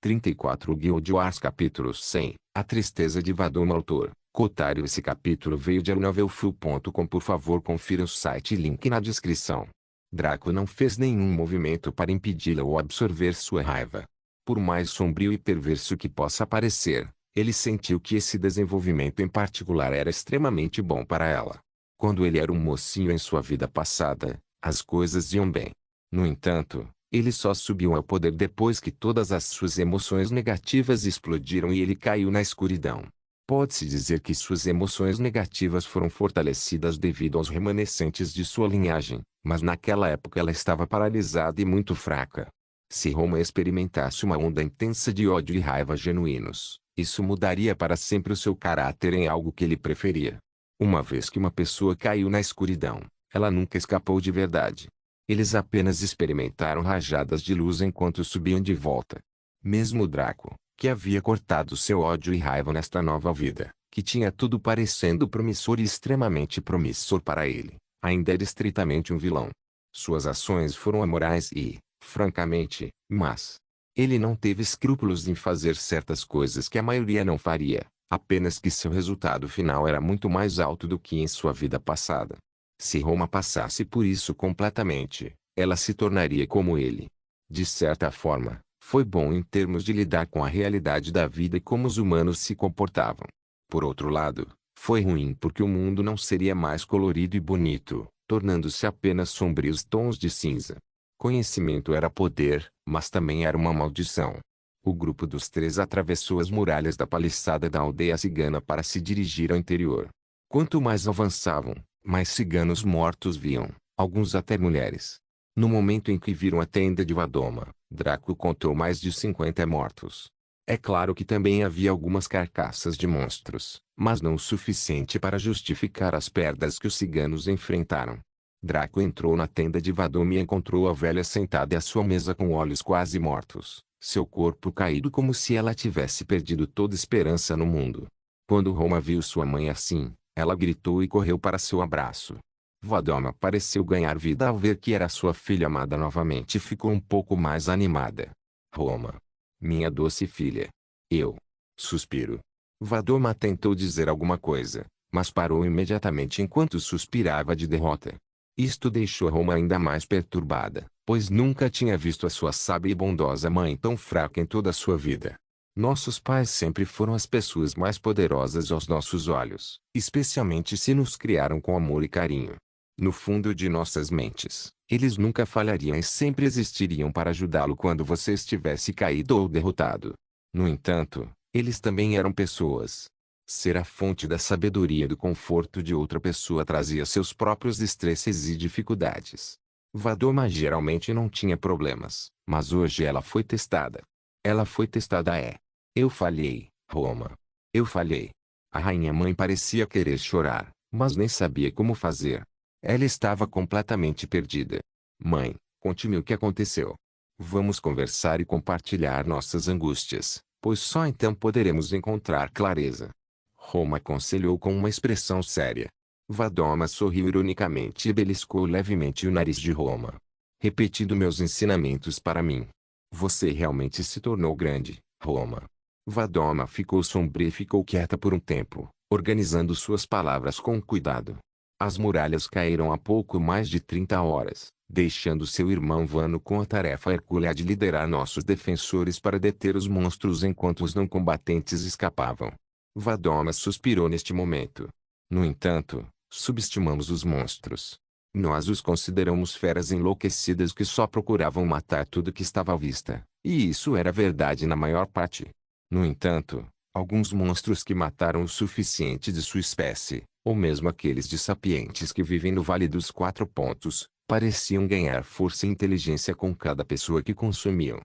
34 Guild Wars Capítulo 100 A Tristeza de Vadoma. Autor Kotaru. Esse capítulo veio de novelfull.com. Por favor, confira o site e link na descrição. Draco não fez nenhum movimento para impedi-la ou absorver sua raiva. Por mais sombrio e perverso que possa parecer, ele sentiu que esse desenvolvimento em particular era extremamente bom para ela. Quando ele era um mocinho em sua vida passada, as coisas iam bem. No entanto, ele só subiu ao poder depois que todas as suas emoções negativas explodiram e ele caiu na escuridão. Pode-se dizer que suas emoções negativas foram fortalecidas devido aos remanescentes de sua linhagem, mas naquela época ela estava paralisada e muito fraca. Se Roma experimentasse uma onda intensa de ódio e raiva genuínos, isso mudaria para sempre o seu caráter em algo que ele preferia. Uma vez que uma pessoa caiu na escuridão, ela nunca escapou de verdade. Eles apenas experimentaram rajadas de luz enquanto subiam de volta. Mesmo Draco, que havia cortado seu ódio e raiva nesta nova vida, que tinha tudo parecendo promissor e extremamente promissor para ele, ainda era estritamente um vilão. Suas ações foram amorais e, francamente, mas ele não teve escrúpulos em fazer certas coisas que a maioria não faria, apenas que seu resultado final era muito mais alto do que em sua vida passada. Se Roma passasse por isso completamente, ela se tornaria como ele. De certa forma, foi bom em termos de lidar com a realidade da vida e como os humanos se comportavam. Por outro lado, foi ruim porque o mundo não seria mais colorido e bonito, tornando-se apenas sombrios tons de cinza. Conhecimento era poder, mas também era uma maldição. O grupo dos três atravessou as muralhas da paliçada da aldeia cigana para se dirigir ao interior. Quanto mais avançavam, mais ciganos mortos viam, alguns até mulheres. No momento em que viram a tenda de Vadoma, Draco contou mais de 50 mortos. É claro que também havia algumas carcaças de monstros, mas não o suficiente para justificar as perdas que os ciganos enfrentaram. Draco entrou na tenda de Vadoma e encontrou a velha sentada à sua mesa com olhos quase mortos, seu corpo caído como se ela tivesse perdido toda esperança no mundo. Quando Roma viu sua mãe assim, ela gritou e correu para seu abraço. Vadoma pareceu ganhar vida ao ver que era sua filha amada novamente e ficou um pouco mais animada. Roma. Minha doce filha. Eu. Suspiro. Vadoma tentou dizer alguma coisa, mas parou imediatamente enquanto suspirava de derrota. Isto deixou Roma ainda mais perturbada, pois nunca tinha visto a sua sábia e bondosa mãe tão fraca em toda a sua vida. Nossos pais sempre foram as pessoas mais poderosas aos nossos olhos, especialmente se nos criaram com amor e carinho. No fundo de nossas mentes, eles nunca falhariam e sempre existiriam para ajudá-lo quando você estivesse caído ou derrotado. No entanto, eles também eram pessoas. Ser a fonte da sabedoria e do conforto de outra pessoa trazia seus próprios estresses e dificuldades. Vadoma geralmente não tinha problemas, mas hoje ela foi testada. Ela foi testada. Eu falhei, Roma. Eu falhei. A rainha-mãe parecia querer chorar, mas nem sabia como fazer. Ela estava completamente perdida. Mãe, conte-me o que aconteceu. Vamos conversar e compartilhar nossas angústias, pois só então poderemos encontrar clareza. Roma aconselhou com uma expressão séria. Vadoma sorriu ironicamente e beliscou levemente o nariz de Roma. Repetindo meus ensinamentos para mim. Você realmente se tornou grande, Roma. Vadoma ficou sombria e ficou quieta por um tempo, organizando suas palavras com cuidado. As muralhas caíram há pouco mais de 30 horas, deixando seu irmão Vano com a tarefa hercúlea de liderar nossos defensores para deter os monstros enquanto os não combatentes escapavam. Vadoma suspirou neste momento. No entanto, subestimamos os monstros. Nós os consideramos feras enlouquecidas que só procuravam matar tudo que estava à vista, e isso era verdade na maior parte. No entanto, alguns monstros que mataram o suficiente de sua espécie, ou mesmo aqueles de sapientes que vivem no Vale dos Quatro Pontos, pareciam ganhar força e inteligência com cada pessoa que consumiam.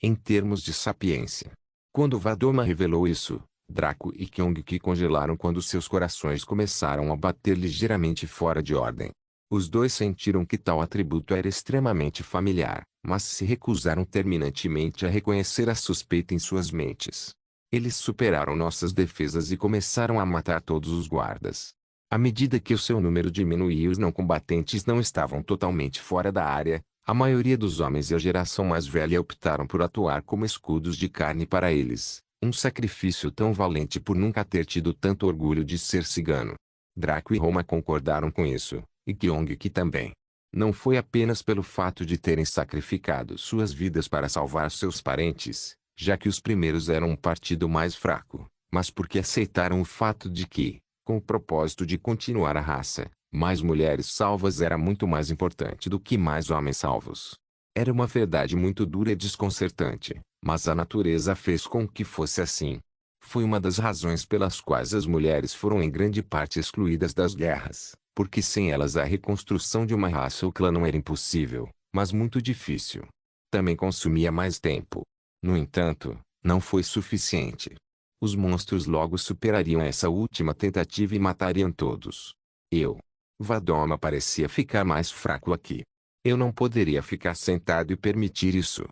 Em termos de sapiência. Quando Vadoma revelou isso, Draco e Kyongki congelaram quando seus corações começaram a bater ligeiramente fora de ordem. Os dois sentiram que tal atributo era extremamente familiar, mas se recusaram terminantemente a reconhecer a suspeita em suas mentes. Eles superaram nossas defesas e começaram a matar todos os guardas. À medida que o seu número diminuía e os não combatentes não estavam totalmente fora da área, A maioria dos homens e a geração mais velha optaram por atuar como escudos de carne para eles, um sacrifício tão valente por nunca ter tido tanto orgulho de ser cigano. Draco e Roma concordaram com isso, e Kyong-ki também. Não foi apenas pelo fato de terem sacrificado suas vidas para salvar seus parentes, já que os primeiros eram um partido mais fraco, mas porque aceitaram o fato de que, com o propósito de continuar a raça, mais mulheres salvas era muito mais importante do que mais homens salvos. Era uma verdade muito dura e desconcertante, mas a natureza fez com que fosse assim. Foi uma das razões pelas quais as mulheres foram em grande parte excluídas das guerras, porque sem elas a reconstrução de uma raça ou clã não era impossível, mas muito difícil. Também consumia mais tempo. No entanto, não foi suficiente. Os monstros logo superariam essa última tentativa e matariam todos. Vadoma parecia ficar mais fraco aqui. Eu não poderia ficar sentado e permitir isso.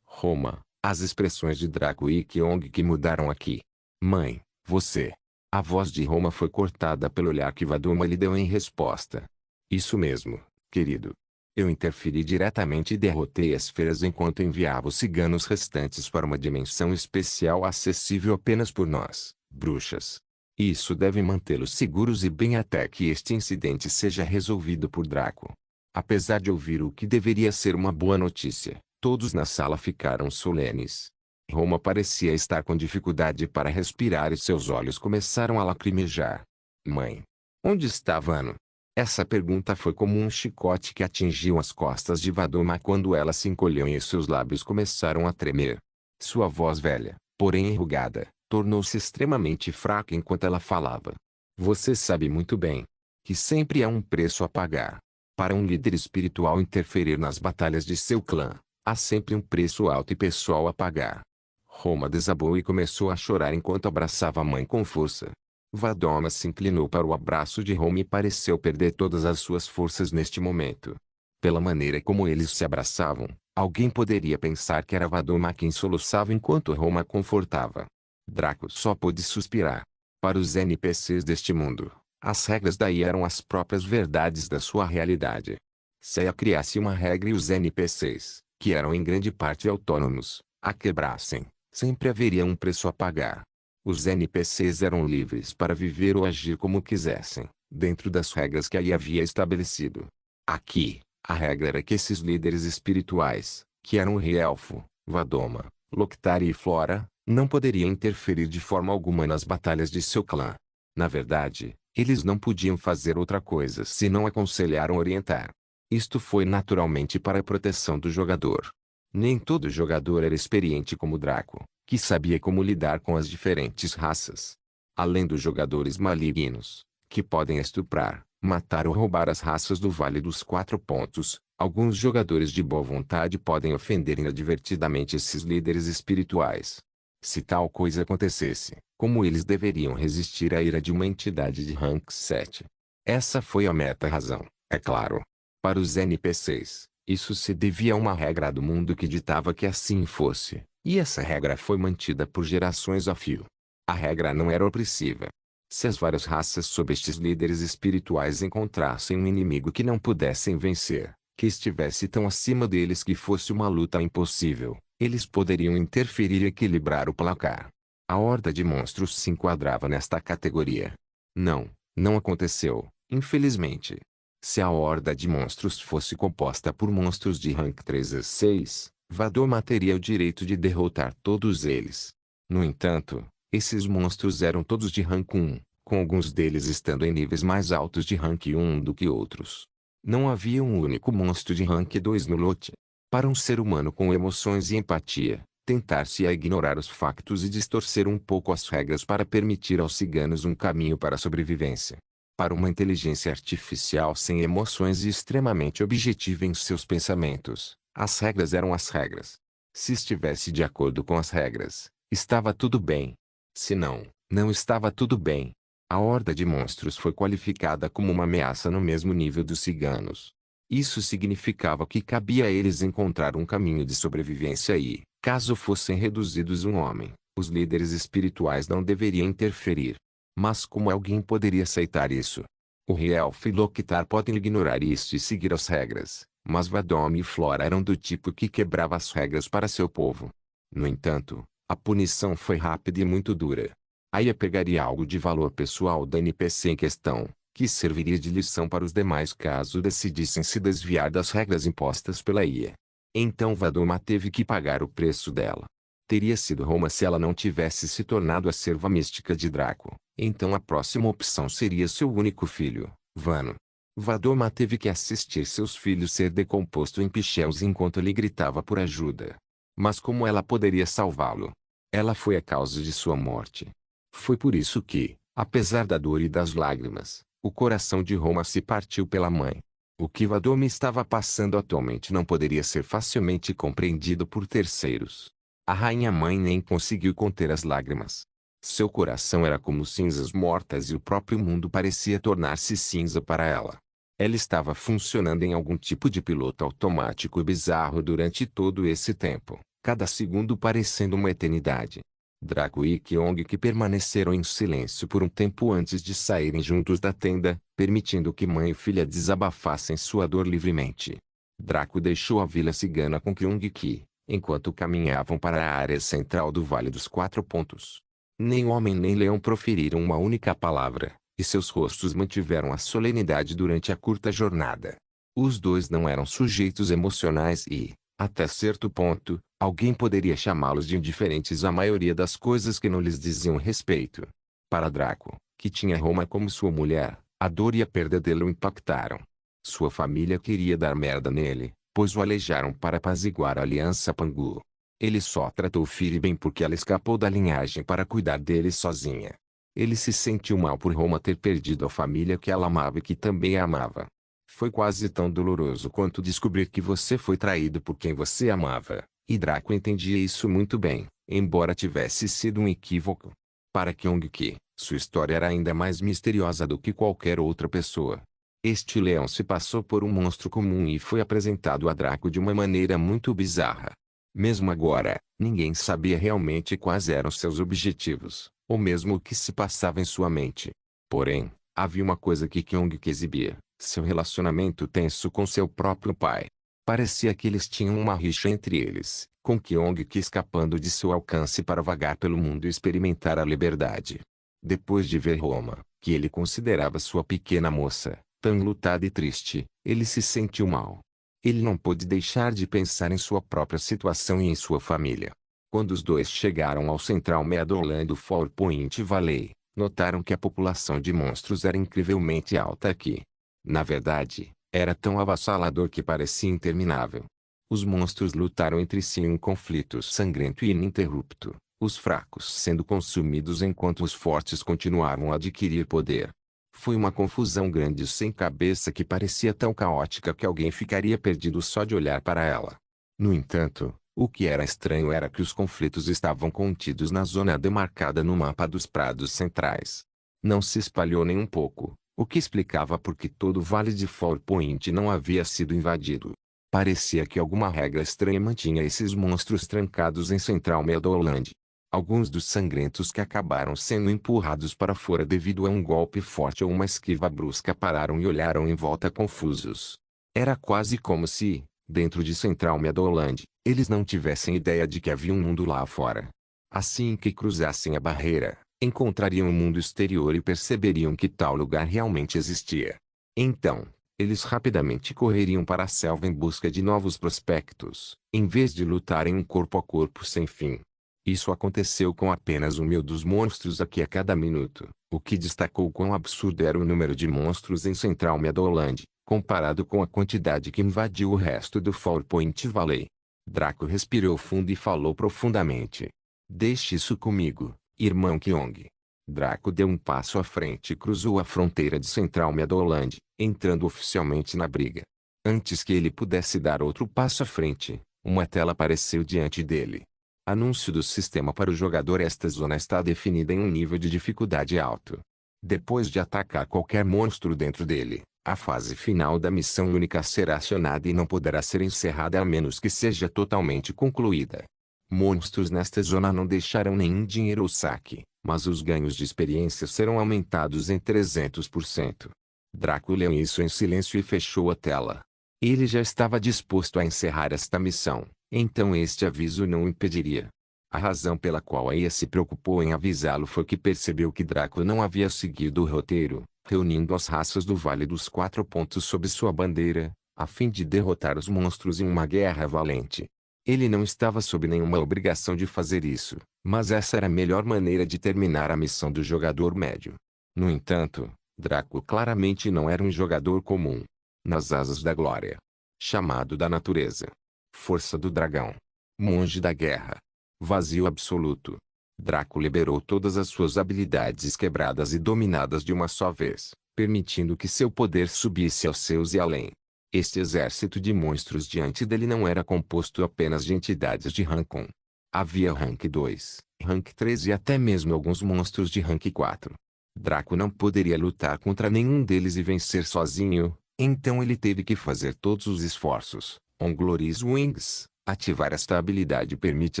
Roma, as expressões de Draco e Kyong-ki mudaram aqui. Mãe, você. A voz de Roma foi cortada pelo olhar que Vadoma lhe deu em resposta. Isso mesmo, querido. Eu interferi diretamente e derrotei as feras enquanto enviava os ciganos restantes para uma dimensão especial acessível apenas por nós, bruxas. Isso deve mantê-los seguros e bem até que este incidente seja resolvido por Draco. Apesar de ouvir o que deveria ser uma boa notícia, todos na sala ficaram solenes. Roma parecia estar com dificuldade para respirar e seus olhos começaram a lacrimejar. Mãe, onde está Vano? Essa pergunta foi como um chicote que atingiu as costas de Vadoma quando ela se encolheu e seus lábios começaram a tremer. Sua voz velha, porém enrugada, tornou-se extremamente fraca enquanto ela falava. Você sabe muito bem que sempre há um preço a pagar. Para um líder espiritual interferir nas batalhas de seu clã, há sempre um preço alto e pessoal a pagar. Roma desabou e começou a chorar enquanto abraçava a mãe com força. Vadoma se inclinou para o abraço de Roma e pareceu perder todas as suas forças neste momento. Pela maneira como eles se abraçavam, alguém poderia pensar que era Vadoma quem soluçava enquanto Roma confortava. Draco só pôde suspirar. Para os NPCs deste mundo, as regras daí eram as próprias verdades da sua realidade. Se ela criasse uma regra e os NPCs, que eram em grande parte autônomos, a quebrassem, sempre haveria um preço a pagar. Os NPCs eram livres para viver ou agir como quisessem, dentro das regras que aí havia estabelecido. Aqui, a regra era que esses líderes espirituais, que eram o Rei-Elfo, Vadoma, Loctari e Flora, não poderiam interferir de forma alguma nas batalhas de seu clã. Na verdade, eles não podiam fazer outra coisa senão aconselhar ou orientar. Isto foi naturalmente para a proteção do jogador. Nem todo jogador era experiente como Draco, que sabia como lidar com as diferentes raças. Além dos jogadores malignos, que podem estuprar, matar ou roubar as raças do Vale dos Quatro Pontos, alguns jogadores de boa vontade podem ofender inadvertidamente esses líderes espirituais. Se tal coisa acontecesse, como eles deveriam resistir à ira de uma entidade de rank 7? Essa foi a meta-razão, é claro. Para os NPCs, isso se devia a uma regra do mundo que ditava que assim fosse, e essa regra foi mantida por gerações a fio. A regra não era opressiva. Se as várias raças sob estes líderes espirituais encontrassem um inimigo que não pudessem vencer, que estivesse tão acima deles que fosse uma luta impossível, eles poderiam interferir e equilibrar o placar. A horda de monstros se enquadrava nesta categoria. Não aconteceu, infelizmente. Se a horda de monstros fosse composta por monstros de rank 3 a 6, Vadoma teria o direito de derrotar todos eles. No entanto, esses monstros eram todos de rank 1, com alguns deles estando em níveis mais altos de rank 1 do que outros. Não havia um único monstro de rank 2 no lote. Para um ser humano com emoções e empatia, tentar-se a ignorar os factos e distorcer um pouco as regras para permitir aos ciganos um caminho para a sobrevivência. Para uma inteligência artificial sem emoções e extremamente objetiva em seus pensamentos, as regras eram as regras. Se estivesse de acordo com as regras, estava tudo bem. Se não, não estava tudo bem. A horda de monstros foi qualificada como uma ameaça no mesmo nível dos ciganos. Isso significava que cabia a eles encontrar um caminho de sobrevivência e, caso fossem reduzidos um homem, os líderes espirituais não deveriam interferir. Mas como alguém poderia aceitar isso? O Rei-Elfo e Loctar podem ignorar isso e seguir as regras, Mas Vadome e Flora eram do tipo que quebrava as regras para seu povo. No entanto, a punição foi rápida e muito dura. Aya pegaria algo de valor pessoal da NPC em questão, que serviria de lição para os demais caso decidissem se desviar das regras impostas pela IA. Então Vadoma teve que pagar o preço dela. Teria sido Roma se ela não tivesse se tornado a serva mística de Draco. Então a próxima opção seria seu único filho, Vano. Vadoma teve que assistir seus filhos ser decomposto em pichelos enquanto ele gritava por ajuda. Mas como ela poderia salvá-lo? Ela foi a causa de sua morte. Foi por isso que, apesar da dor e das lágrimas, o coração de Roma se partiu pela mãe. O que Vadoma estava passando atualmente não poderia ser facilmente compreendido por terceiros. A rainha-mãe nem conseguiu conter as lágrimas. Seu coração era como cinzas mortas e o próprio mundo parecia tornar-se cinza para ela. Ela estava funcionando em algum tipo de piloto automático bizarro durante todo esse tempo, cada segundo parecendo uma eternidade. Draco e Kyong que permaneceram em silêncio por um tempo antes de saírem juntos da tenda, permitindo que mãe e filha desabafassem sua dor livremente. Draco deixou a vila cigana com Kyong que, enquanto caminhavam para a área central do Vale dos Quatro Pontos. Nem homem nem leão proferiram uma única palavra, e seus rostos mantiveram a solenidade durante a curta jornada. Os dois não eram sujeitos emocionais e, até certo ponto, alguém poderia chamá-los de indiferentes à maioria das coisas que não lhes diziam respeito. Para Draco, que tinha Roma como sua mulher, a dor e a perda dele o impactaram. Sua família queria dar merda nele, pois o alejaram para apaziguar a aliança Pangu. Ele só tratou Firi bem porque ela escapou da linhagem para cuidar dele sozinha. Ele se sentiu mal por Roma ter perdido a família que ela amava e que também a amava. Foi quase tão doloroso quanto descobrir que você foi traído por quem você amava, e Draco entendia isso muito bem, embora tivesse sido um equívoco. Para Kyong-ki, sua história era ainda mais misteriosa do que qualquer outra pessoa. Este leão se passou por um monstro comum e foi apresentado a Draco de uma maneira muito bizarra. Mesmo agora, ninguém sabia realmente quais eram seus objetivos, ou mesmo o que se passava em sua mente. Porém, havia uma coisa que Kyong-ki exibia, seu relacionamento tenso com seu próprio pai. Parecia que eles tinham uma rixa entre eles, com Kyong-ki escapando de seu alcance para vagar pelo mundo e experimentar a liberdade. Depois de ver Roma, que ele considerava sua pequena moça, tão enlutada e triste, ele se sentiu mal. Ele não pôde deixar de pensar em sua própria situação e em sua família. Quando os dois chegaram ao Central Meadowland do Four Point Valley, notaram que a população de monstros era incrivelmente alta aqui. Na verdade, era tão avassalador que parecia interminável. Os monstros lutaram entre si em um conflito sangrento e ininterrupto, os fracos sendo consumidos enquanto os fortes continuavam a adquirir poder. Foi uma confusão grande e sem cabeça que parecia tão caótica que alguém ficaria perdido só de olhar para ela. No entanto, o que era estranho era que os conflitos estavam contidos na zona demarcada no mapa dos prados centrais. Não se espalhou nem um pouco, o que explicava por que todo o Vale de Four Point não havia sido invadido. Parecia que alguma regra estranha mantinha esses monstros trancados em Central Meadowland. Alguns dos sangrentos que acabaram sendo empurrados para fora devido a um golpe forte ou uma esquiva brusca pararam e olharam em volta confusos. Era quase como se, dentro de Central Meadowland, eles não tivessem ideia de que havia um mundo lá fora. Assim que cruzassem a barreira, encontrariam o mundo exterior e perceberiam que tal lugar realmente existia. Então, eles rapidamente correriam para a selva em busca de novos prospectos, em vez de lutarem um corpo a corpo sem fim. Isso aconteceu com apenas 1.000 dos monstros aqui a cada minuto. O que destacou quão absurdo era o número de monstros em Central Meadowland, comparado com a quantidade que invadiu o resto do Four Point Valley. Draco respirou fundo e falou profundamente. Deixe isso comigo, irmão Kyong. Draco deu um passo à frente e cruzou a fronteira de Central Meadowland, entrando oficialmente na briga. Antes que ele pudesse dar outro passo à frente, uma tela apareceu diante dele. Anúncio do sistema para o jogador: esta zona está definida em um nível de dificuldade alto. Depois de atacar qualquer monstro dentro dele, a fase final da missão única será acionada e não poderá ser encerrada a menos que seja totalmente concluída. Monstros nesta zona não deixarão nenhum dinheiro ou saque, mas os ganhos de experiência serão aumentados em 300%. Draco leu isso em silêncio e fechou a tela. Ele já estava disposto a encerrar esta missão, então este aviso não o impediria. A razão pela qual Aya se preocupou em avisá-lo foi que percebeu que Draco não havia seguido o roteiro, reunindo as raças do Vale dos Quatro Pontos sob sua bandeira, a fim de derrotar os monstros em uma guerra valente. Ele não estava sob nenhuma obrigação de fazer isso, mas essa era a melhor maneira de terminar a missão do jogador médio. No entanto, Draco claramente não era um jogador comum. Nas asas da glória. Chamado da natureza. Força do dragão. Monge da guerra. Vazio absoluto. Draco liberou todas as suas habilidades quebradas e dominadas de uma só vez, permitindo que seu poder subisse aos seus e além. Este exército de monstros diante dele não era composto apenas de entidades de rank 1. Havia rank 2, rank 3 e até mesmo alguns monstros de rank 4. Draco não poderia lutar contra nenhum deles e vencer sozinho, então ele teve que fazer todos os esforços. On Glory's Wings, ativar esta habilidade permite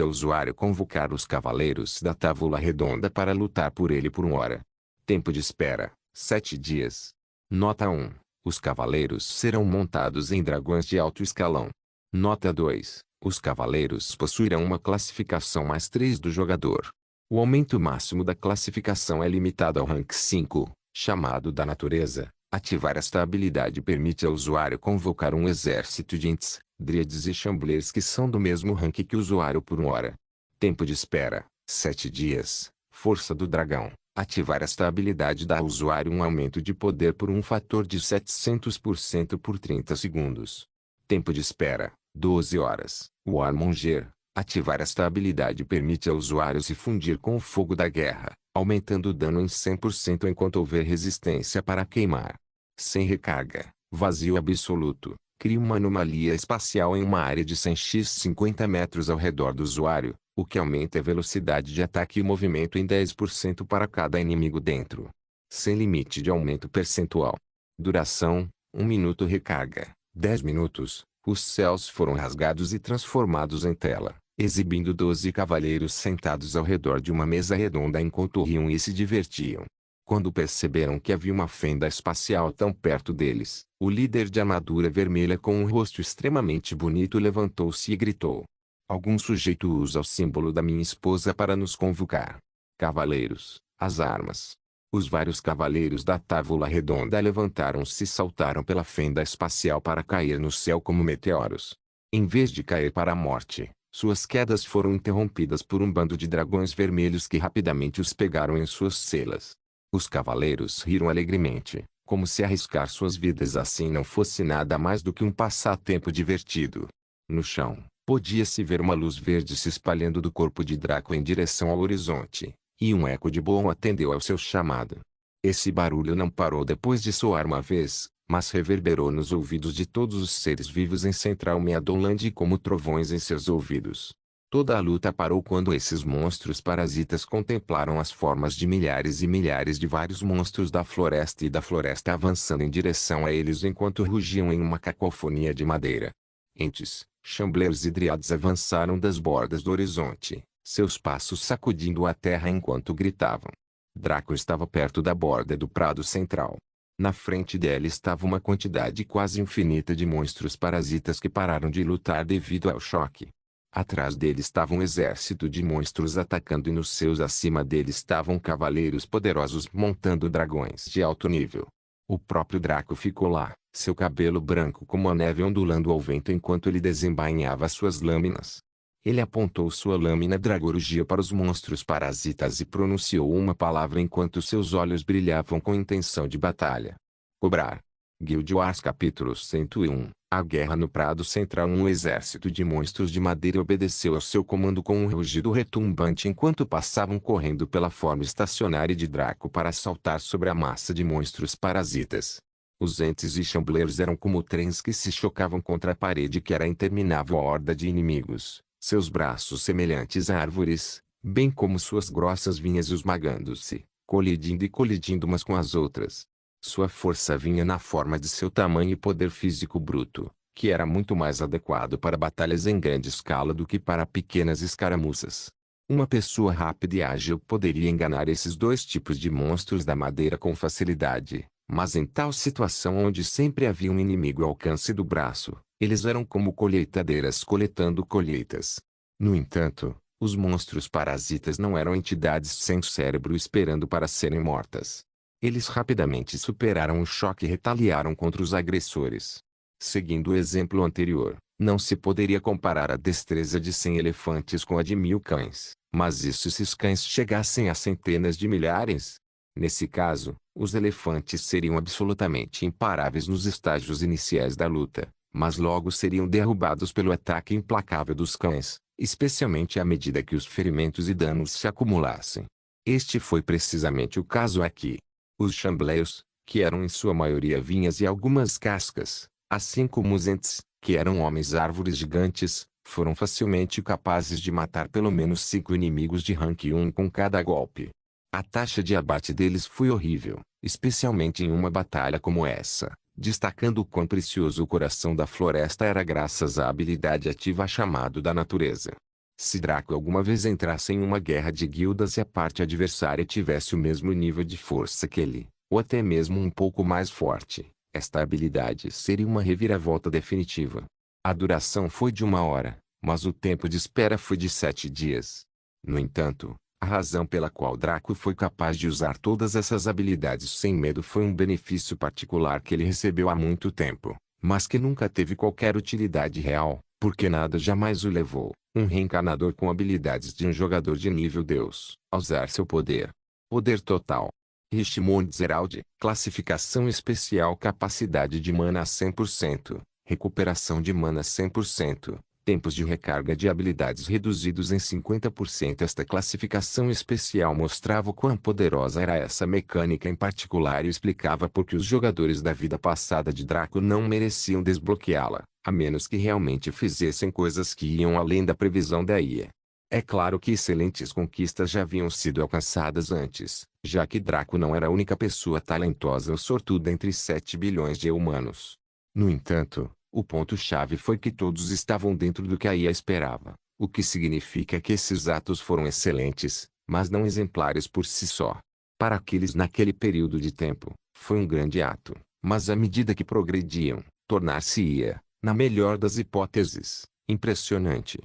ao usuário convocar os cavaleiros da Távola Redonda para lutar por ele por 1 hora. Tempo de espera, 7 dias. Nota 1. Os cavaleiros serão montados em dragões de alto escalão. Nota 2. Os cavaleiros possuirão uma classificação mais 3 do jogador. O aumento máximo da classificação é limitado ao rank 5, chamado da natureza. Ativar esta habilidade permite ao usuário convocar um exército de ents, dríades e chamblers que são do mesmo rank que o usuário por 1 hora. Tempo de espera, 7 dias. Força do dragão. Ativar esta habilidade dá ao usuário um aumento de poder por um fator de 700% por 30 segundos. Tempo de espera, 12 horas. Warmonger. Ativar esta habilidade permite ao usuário se fundir com o fogo da guerra, aumentando o dano em 100% enquanto houver resistência para queimar. Sem recarga, vazio absoluto. Cria uma anomalia espacial em uma área de 100x 50 metros ao redor do usuário, o que aumenta a velocidade de ataque e movimento em 10% para cada inimigo dentro. Sem limite de aumento percentual. Duração, 1 minuto. Recarga, 10 minutos. Os céus foram rasgados e transformados em tela, exibindo 12 cavaleiros sentados ao redor de uma mesa redonda enquanto riam e se divertiam. Quando perceberam que havia uma fenda espacial tão perto deles, o líder de armadura vermelha com um rosto extremamente bonito levantou-se e gritou: "Algum sujeito usa o símbolo da minha esposa para nos convocar. Cavaleiros, as armas." Os vários cavaleiros da Távola Redonda levantaram-se e saltaram pela fenda espacial para cair no céu como meteoros. Em vez de cair para a morte, suas quedas foram interrompidas por um bando de dragões vermelhos que rapidamente os pegaram em suas celas. Os cavaleiros riram alegremente, como se arriscar suas vidas assim não fosse nada mais do que um passatempo divertido. No chão, podia-se ver uma luz verde se espalhando do corpo de Draco em direção ao horizonte, e um eco de Boom atendeu ao seu chamado. Esse barulho não parou depois de soar uma vez, mas reverberou nos ouvidos de todos os seres vivos em Central Meadowland como trovões em seus ouvidos. Toda a luta parou quando esses monstros parasitas contemplaram as formas de milhares e milhares de vários monstros da floresta avançando em direção a eles enquanto rugiam em uma cacofonia de madeira. Entes, chamblers e dríades avançaram das bordas do horizonte, seus passos sacudindo a terra enquanto gritavam. Draco estava perto da borda do prado central. Na frente dela estava uma quantidade quase infinita de monstros parasitas que pararam de lutar devido ao choque. Atrás dele estava um exército de monstros atacando e nos seus acima dele estavam cavaleiros poderosos montando dragões de alto nível. O próprio Draco ficou lá, seu cabelo branco como a neve ondulando ao vento enquanto ele desembainhava suas lâminas. Ele apontou sua lâmina dragorugia para os monstros parasitas e pronunciou uma palavra enquanto seus olhos brilhavam com intenção de batalha. Cobrar. Guild Wars Capítulo 101. A Guerra no Prado Central. Um exército de monstros de madeira obedeceu ao seu comando com um rugido retumbante enquanto passavam correndo pela forma estacionária de Draco para saltar sobre a massa de monstros parasitas. Os entes e chamblers eram como trens que se chocavam contra a parede que era a interminável horda de inimigos, seus braços semelhantes a árvores, bem como suas grossas vinhas esmagando-se, colidindo umas com as outras. Sua força vinha na forma de seu tamanho e poder físico bruto, que era muito mais adequado para batalhas em grande escala do que para pequenas escaramuças. Uma pessoa rápida e ágil poderia enganar esses dois tipos de monstros da madeira com facilidade, Mas em tal situação onde sempre havia um inimigo ao alcance do braço, eles eram como colheitadeiras coletando colheitas. No entanto, os monstros parasitas não eram entidades sem cérebro esperando para serem mortas. Eles rapidamente superaram o choque e retaliaram contra os agressores. Seguindo o exemplo anterior, não se poderia comparar a destreza de 100 elefantes com a de 1000 cães, mas isso se os cães chegassem a centenas de milhares. Nesse caso, os elefantes seriam absolutamente imparáveis nos estágios iniciais da luta, mas logo seriam derrubados pelo ataque implacável dos cães, especialmente à medida que os ferimentos e danos se acumulassem. Este foi precisamente o caso aqui. Os chambleiros, que eram em sua maioria vinhas e algumas cascas, assim como os entes, que eram homens-árvores gigantes, foram facilmente capazes de matar pelo menos 5 inimigos de rank 1 com cada golpe. A taxa de abate deles foi horrível, especialmente em uma batalha como essa, destacando o quão precioso o coração da floresta era graças à habilidade ativa chamado da natureza. Se Draco alguma vez entrasse em uma guerra de guildas e a parte adversária tivesse o mesmo nível de força que ele, ou até mesmo um pouco mais forte, esta habilidade seria uma reviravolta definitiva. A duração foi de 1 hora, mas o tempo de espera foi de 7 dias. No entanto, a razão pela qual Draco foi capaz de usar todas essas habilidades sem medo foi um benefício particular que ele recebeu há muito tempo, mas que nunca teve qualquer utilidade real, porque nada jamais o levou, um reencarnador com habilidades de um jogador de nível Deus, a usar seu poder. Poder total. Richmond Zerald, classificação especial, capacidade de mana 100%, recuperação de mana 100%, tempos de recarga de habilidades reduzidos em 50%. Esta classificação especial mostrava o quão poderosa era essa mecânica em particular e explicava por que os jogadores da vida passada de Draco não mereciam desbloqueá-la, a menos que realmente fizessem coisas que iam além da previsão da IA. É claro que excelentes conquistas já haviam sido alcançadas antes, já que Draco não era a única pessoa talentosa ou sortuda entre 7 bilhões de humanos. No entanto, o ponto-chave foi que todos estavam dentro do que a IA esperava, o que significa que esses atos foram excelentes, mas não exemplares por si só. Para aqueles naquele período de tempo, foi um grande ato, mas à medida que progrediam, tornar-se-ia, na melhor das hipóteses, impressionante.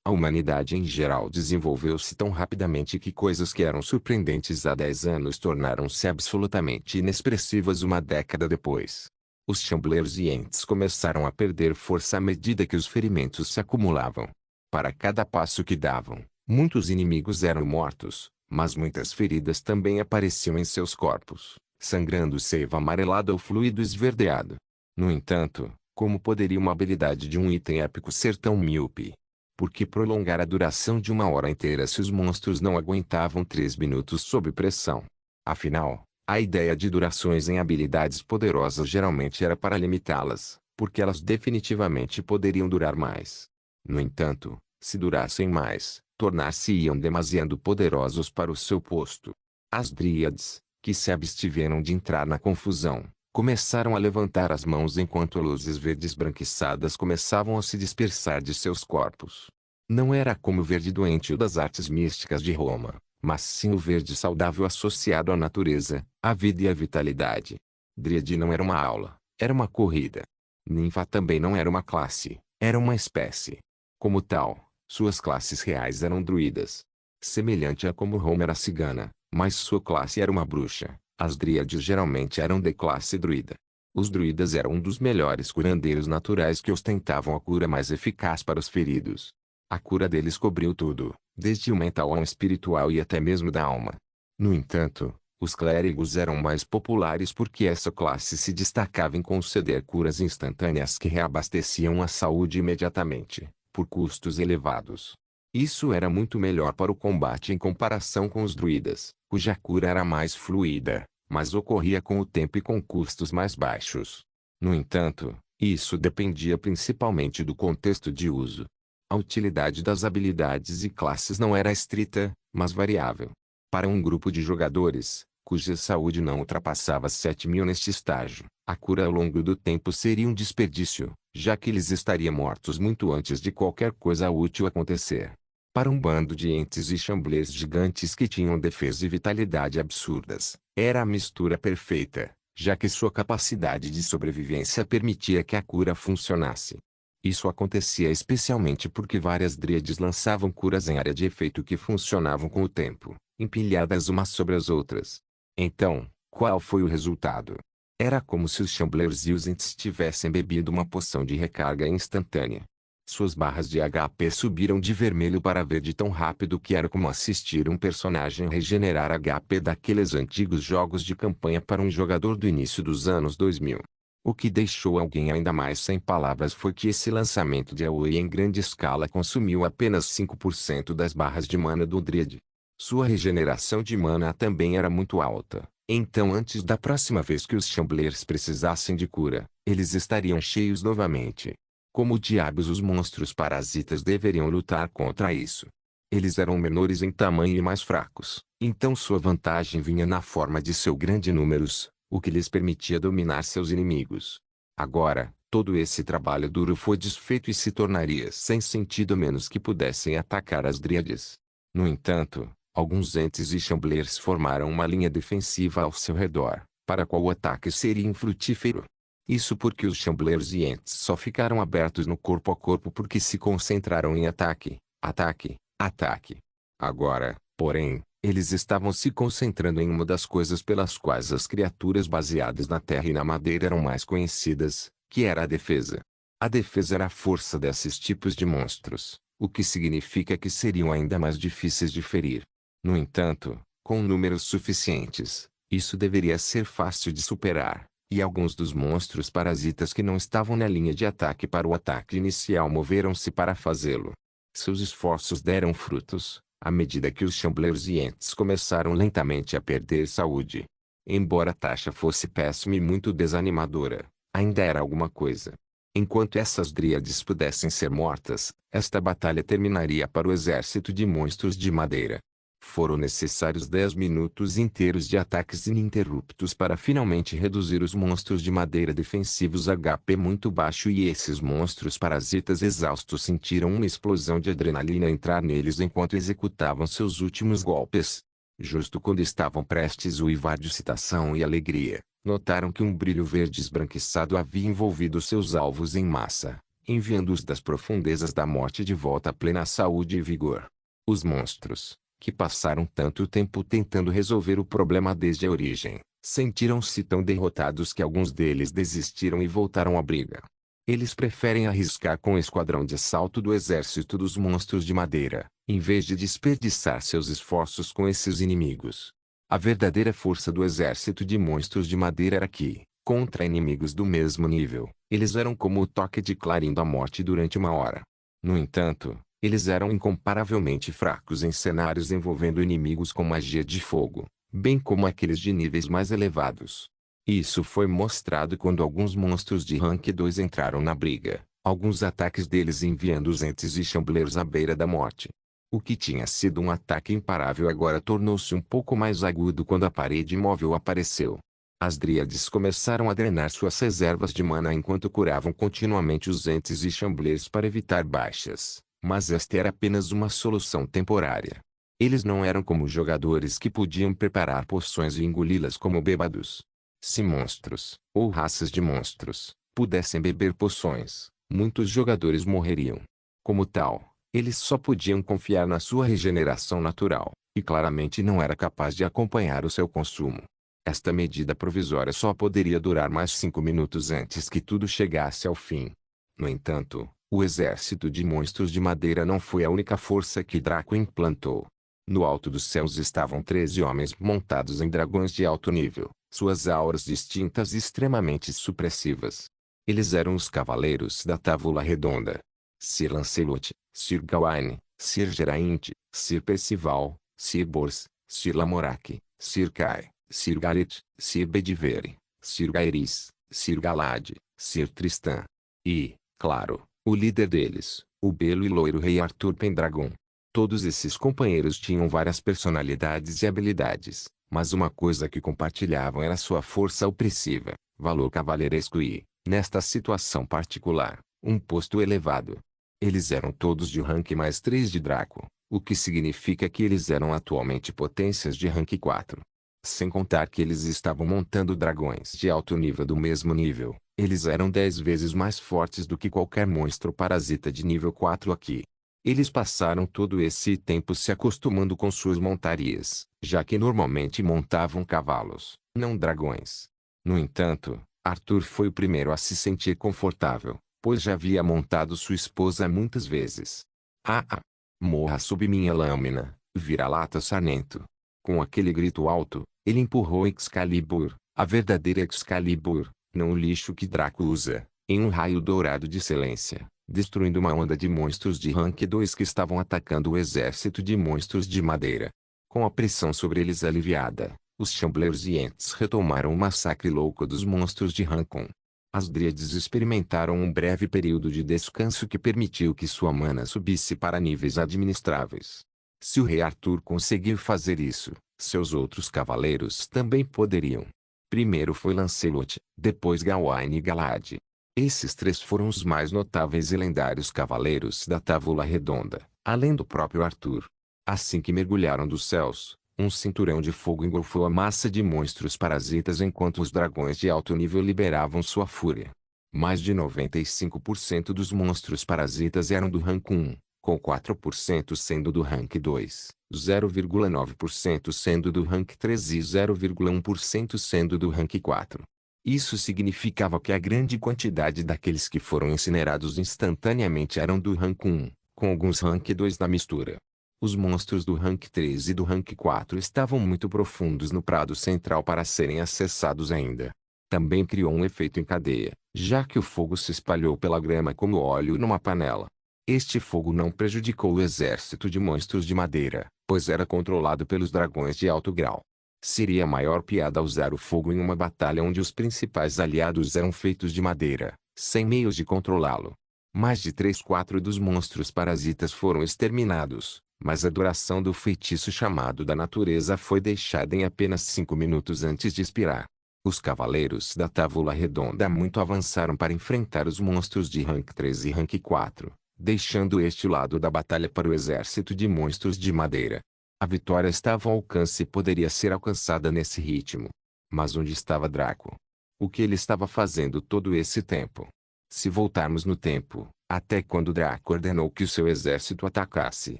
A humanidade em geral desenvolveu-se tão rapidamente que coisas que eram surpreendentes há 10 anos tornaram-se absolutamente inexpressivas uma década depois. Os chambleiros e entes começaram a perder força à medida que os ferimentos se acumulavam. Para cada passo que davam, muitos inimigos eram mortos, mas muitas feridas também apareciam em seus corpos, sangrando seiva amarelada ou fluido esverdeado. No entanto, como poderia uma habilidade de um item épico ser tão míope? Por que prolongar a duração de 1 hora inteira se os monstros não aguentavam 3 minutos sob pressão? Afinal, a ideia de durações em habilidades poderosas geralmente era para limitá-las, porque elas definitivamente poderiam durar mais. No entanto, se durassem mais, tornar-se-iam demasiado poderosos para o seu posto. As Dríades, que se abstiveram de entrar na confusão, começaram a levantar as mãos enquanto luzes verdes esbranquiçadas começavam a se dispersar de seus corpos. Não era como o verde doentio das artes místicas de Roma, mas sim o verde saudável associado à natureza, à vida e à vitalidade. Dríade não era uma aula, era uma corrida. Ninfa também não era uma classe, era uma espécie. Como tal, suas classes reais eram druidas. Semelhante a como Roma era cigana, mas sua classe era uma bruxa. As dríades geralmente eram de classe druida. Os druidas eram um dos melhores curandeiros naturais que ostentavam a cura mais eficaz para os feridos. A cura deles cobriu tudo, desde o mental ao espiritual e até mesmo da alma. No entanto, os clérigos eram mais populares porque essa classe se destacava em conceder curas instantâneas que reabasteciam a saúde imediatamente, por custos elevados. Isso era muito melhor para o combate em comparação com os druidas, cuja cura era mais fluida, mas ocorria com o tempo e com custos mais baixos. No entanto, isso dependia principalmente do contexto de uso. A utilidade das habilidades e classes não era estrita, mas variável. Para um grupo de jogadores, cuja saúde não ultrapassava 7.000 neste estágio, a cura ao longo do tempo seria um desperdício, já que eles estariam mortos muito antes de qualquer coisa útil acontecer. Para um bando de entes e chambleiros gigantes que tinham defesa e vitalidade absurdas, era a mistura perfeita. já que sua capacidade de sobrevivência permitia que a cura funcionasse. Isso acontecia especialmente porque várias dríades lançavam curas em área de efeito que funcionavam com o tempo, empilhadas umas sobre as outras. Então, qual foi o resultado? Era como se os Chamblers e os Ents tivessem bebido uma poção de recarga instantânea. Suas barras de HP subiram de vermelho para verde tão rápido que era como assistir um personagem regenerar HP daqueles antigos jogos de campanha para um jogador do início dos anos 2000. O que deixou alguém ainda mais sem palavras foi que esse lançamento de AoE em grande escala consumiu apenas 5% das barras de mana do Dríade. Sua regeneração de mana também era muito alta, então antes da próxima vez que os Chamblers precisassem de cura, eles estariam cheios novamente. Como diabos os monstros parasitas deveriam lutar contra isso? Eles eram menores em tamanho e mais fracos, então sua vantagem vinha na forma de seu grande números, o que lhes permitia dominar seus inimigos. Agora, todo esse trabalho duro foi desfeito e se tornaria sem sentido a menos que pudessem atacar as dríades. No entanto, alguns Ents e Chamblers formaram uma linha defensiva ao seu redor, para a qual o ataque seria infrutífero. Isso porque os Chamblers e Ents só ficaram abertos no corpo a corpo porque se concentraram em ataque, ataque, ataque. Agora, porém, eles estavam se concentrando em uma das coisas pelas quais as criaturas baseadas na terra e na madeira eram mais conhecidas, que era a defesa. A defesa era a força desses tipos de monstros, o que significa que seriam ainda mais difíceis de ferir. No entanto, com números suficientes, isso deveria ser fácil de superar, e alguns dos monstros parasitas que não estavam na linha de ataque para o ataque inicial moveram-se para fazê-lo. Seus esforços deram frutos, à medida que os Chamblers e Ents começaram lentamente a perder saúde. Embora a taxa fosse péssima e muito desanimadora, ainda era alguma coisa. Enquanto essas dríades pudessem ser mortas, esta batalha terminaria para o exército de monstros de madeira. Foram necessários 10 minutos inteiros de ataques ininterruptos para finalmente reduzir os monstros de madeira defensivos a HP muito baixo e esses monstros parasitas exaustos sentiram uma explosão de adrenalina entrar neles enquanto executavam seus últimos golpes. Justo quando estavam prestes a uivar de excitação e alegria, notaram que um brilho verde esbranquiçado havia envolvido seus alvos em massa, enviando-os das profundezas da morte de volta à plena saúde e vigor. Os monstros, que passaram tanto tempo tentando resolver o problema desde a origem, sentiram-se tão derrotados que alguns deles desistiram e voltaram à briga. Eles preferem arriscar com o esquadrão de assalto do exército dos monstros de madeira, em vez de desperdiçar seus esforços com esses inimigos. A verdadeira força do exército de monstros de madeira era que, contra inimigos do mesmo nível, eles eram como o toque de clarim da morte durante uma hora. No entanto, eles eram incomparavelmente fracos em cenários envolvendo inimigos com magia de fogo, bem como aqueles de níveis mais elevados. Isso foi mostrado quando alguns monstros de Rank 2 entraram na briga, alguns ataques deles enviando os Ents e Chamblers à beira da morte. O que tinha sido um ataque imparável agora tornou-se um pouco mais agudo quando a parede imóvel apareceu. As dríades começaram a drenar suas reservas de mana enquanto curavam continuamente os Ents e Chamblers para evitar baixas. Mas esta era apenas uma solução temporária. Eles não eram como jogadores que podiam preparar poções e engoli-las como bêbados. Se monstros, ou raças de monstros, pudessem beber poções, muitos jogadores morreriam. Como tal, eles só podiam confiar na sua regeneração natural, e claramente não era capaz de acompanhar o seu consumo. Esta medida provisória só poderia durar mais 5 minutos antes que tudo chegasse ao fim. No entanto, o exército de monstros de madeira não foi a única força que Draco implantou. No alto dos céus estavam 13 homens montados em dragões de alto nível, suas auras distintas e extremamente supressivas. Eles eram os cavaleiros da Távola Redonda. Sir Lancelot, Sir Gawain, Sir Geraint, Sir Percival, Sir Bors, Sir Lamorak, Sir Kay, Sir Gareth, Sir Bedivere, Sir Gaeris, Sir Galad, Sir Tristan. E, claro, o líder deles, o belo e loiro rei Arthur Pendragon. Todos esses companheiros tinham várias personalidades e habilidades, mas uma coisa que compartilhavam era sua força opressiva, valor cavalheiresco e, nesta situação particular, um posto elevado. Eles eram todos de rank mais 3 de Draco, o que significa que eles eram atualmente potências de rank 4. Sem contar que eles estavam montando dragões de alto nível do mesmo nível, eles eram 10 vezes mais fortes do que qualquer monstro parasita de nível 4 aqui. Eles passaram todo esse tempo se acostumando com suas montarias, já que normalmente montavam cavalos, não dragões. No entanto, Arthur foi o primeiro a se sentir confortável, pois já havia montado sua esposa muitas vezes. Ah! Morra sob minha lâmina, vira-lata sarnento. Com aquele grito alto, ele empurrou Excalibur, a verdadeira Excalibur, não o lixo que Draco usa, em um raio dourado de excelência, destruindo uma onda de monstros de rank 2 que estavam atacando o exército de monstros de madeira. Com a pressão sobre eles aliviada, os Chamblers e Ents retomaram o massacre louco dos monstros de rank 1. As Dríades experimentaram um breve período de descanso que permitiu que sua mana subisse para níveis administráveis. Se o rei Arthur conseguiu fazer isso, seus outros cavaleiros também poderiam. Primeiro foi Lancelot, depois Gawain e Galad. Esses três foram os mais notáveis e lendários cavaleiros da Távola Redonda, além do próprio Arthur. Assim que mergulharam dos céus, um cinturão de fogo engolfou a massa de monstros parasitas enquanto os dragões de alto nível liberavam sua fúria. Mais de 95% dos monstros parasitas eram do rank 1, com 4% sendo do rank 2, 0,9% sendo do rank 3 e 0,1% sendo do rank 4. Isso significava que a grande quantidade daqueles que foram incinerados instantaneamente eram do rank 1, com alguns rank 2 na mistura. Os monstros do rank 3 e do rank 4 estavam muito profundos no prado central para serem acessados ainda. Também criou um efeito em cadeia, já que o fogo se espalhou pela grama como óleo numa panela. Este fogo não prejudicou o exército de monstros de madeira, pois era controlado pelos dragões de alto grau. Seria a maior piada usar o fogo em uma batalha onde os principais aliados eram feitos de madeira, sem meios de controlá-lo. Mais de 3/4 dos monstros parasitas foram exterminados, mas a duração do feitiço chamado da natureza foi deixada em apenas 5 minutos antes de expirar. Os cavaleiros da Távola Redonda muito avançaram para enfrentar os monstros de rank 3 e rank 4, deixando este lado da batalha para o exército de monstros de madeira. A vitória estava ao alcance e poderia ser alcançada nesse ritmo. Mas onde estava Draco? O que ele estava fazendo todo esse tempo? Se voltarmos no tempo, até quando Draco ordenou que o seu exército atacasse,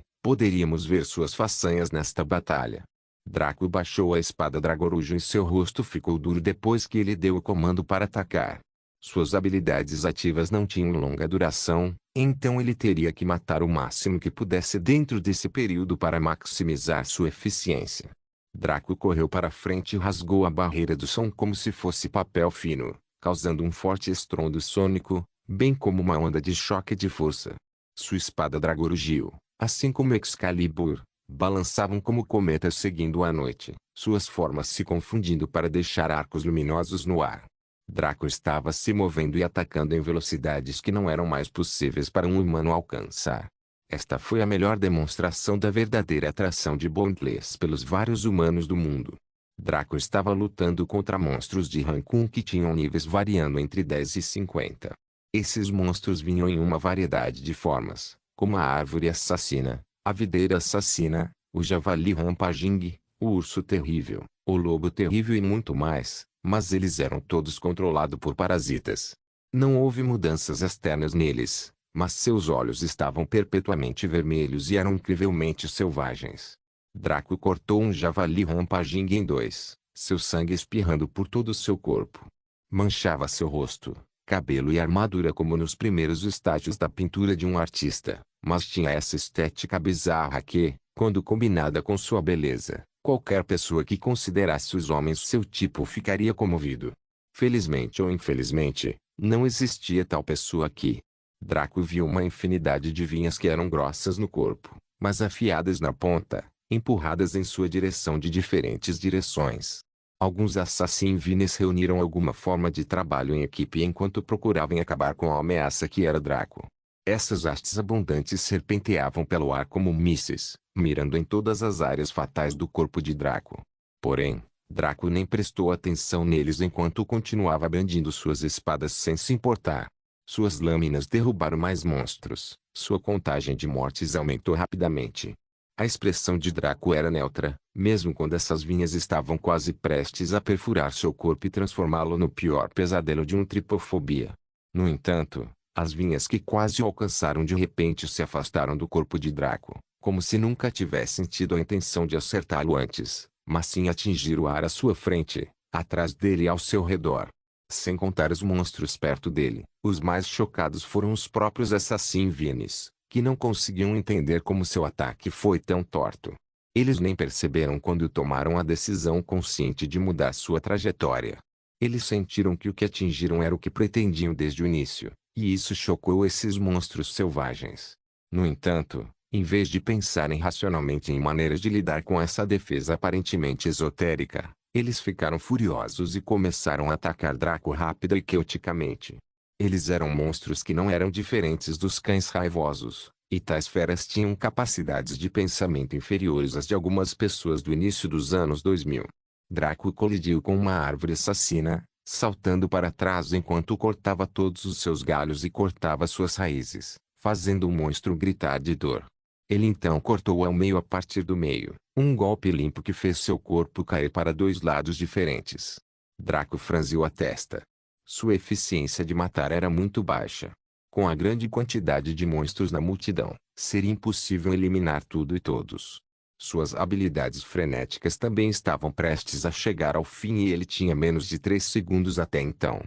poderíamos ver suas façanhas nesta batalha. Draco baixou a espada Dragorujo e seu rosto ficou duro depois que ele deu o comando para atacar. Suas habilidades ativas não tinham longa duração, então ele teria que matar o máximo que pudesse dentro desse período para maximizar sua eficiência. Draco correu para frente e rasgou a barreira do som como se fosse papel fino, causando um forte estrondo sônico, bem como uma onda de choque de força. Sua espada Dragorugiu, assim como Excalibur, balançavam como cometas seguindo a noite, suas formas se confundindo para deixar arcos luminosos no ar. Draco estava se movendo e atacando em velocidades que não eram mais possíveis para um humano alcançar. Esta foi a melhor demonstração da verdadeira atração de Boundless pelos vários humanos do mundo. Draco estava lutando contra monstros de rank 1 que tinham níveis variando entre 10 e 50. Esses monstros vinham em uma variedade de formas, como a árvore assassina, a videira assassina, o javali rampaging, o urso terrível, o lobo terrível e muito mais, mas eles eram todos controlados por parasitas. Não houve mudanças externas neles, mas seus olhos estavam perpetuamente vermelhos e eram incrivelmente selvagens. Draco cortou um javali rampaging em dois, seu sangue espirrando por todo o seu corpo. Manchava seu rosto, cabelo e armadura como nos primeiros estágios da pintura de um artista, mas tinha essa estética bizarra que, quando combinada com sua beleza, qualquer pessoa que considerasse os homens seu tipo ficaria comovido. Felizmente ou infelizmente, não existia tal pessoa aqui. Draco viu uma infinidade de vinhas que eram grossas no corpo, mas afiadas na ponta, empurradas em sua direção de diferentes direções. Alguns assassins reuniram alguma forma de trabalho em equipe enquanto procuravam acabar com a ameaça que era Draco. Essas hastes abundantes serpenteavam pelo ar como mísseis, mirando em todas as áreas fatais do corpo de Draco. Porém, Draco nem prestou atenção neles enquanto continuava brandindo suas espadas sem se importar. Suas lâminas derrubaram mais monstros, sua contagem de mortes aumentou rapidamente. A expressão de Draco era neutra, mesmo quando essas vinhas estavam quase prestes a perfurar seu corpo e transformá-lo no pior pesadelo de uma tripofobia. No entanto, as vinhas que quase o alcançaram de repente se afastaram do corpo de Draco, como se nunca tivessem tido a intenção de acertá-lo antes, mas sim atingir o ar à sua frente, atrás dele e ao seu redor. Sem contar os monstros perto dele, os mais chocados foram os próprios Assassin-Vines, que não conseguiam entender como seu ataque foi tão torto. Eles nem perceberam quando tomaram a decisão consciente de mudar sua trajetória. Eles sentiram que o que atingiram era o que pretendiam desde o início, e isso chocou esses monstros selvagens. No entanto, em vez de pensarem racionalmente em maneiras de lidar com essa defesa aparentemente esotérica, eles ficaram furiosos e começaram a atacar Draco rápida e caoticamente. Eles eram monstros que não eram diferentes dos cães raivosos, e tais feras tinham capacidades de pensamento inferiores às de algumas pessoas do início dos anos 2000. Draco colidiu com uma árvore assassina, saltando para trás enquanto cortava todos os seus galhos e cortava suas raízes, fazendo o monstro gritar de dor. Ele então cortou ao meio a partir do meio, um golpe limpo que fez seu corpo cair para dois lados diferentes. Draco franziu a testa. Sua eficiência de matar era muito baixa. Com a grande quantidade de monstros na multidão, seria impossível eliminar tudo e todos. Suas habilidades frenéticas também estavam prestes a chegar ao fim e ele tinha menos de 3 segundos até então.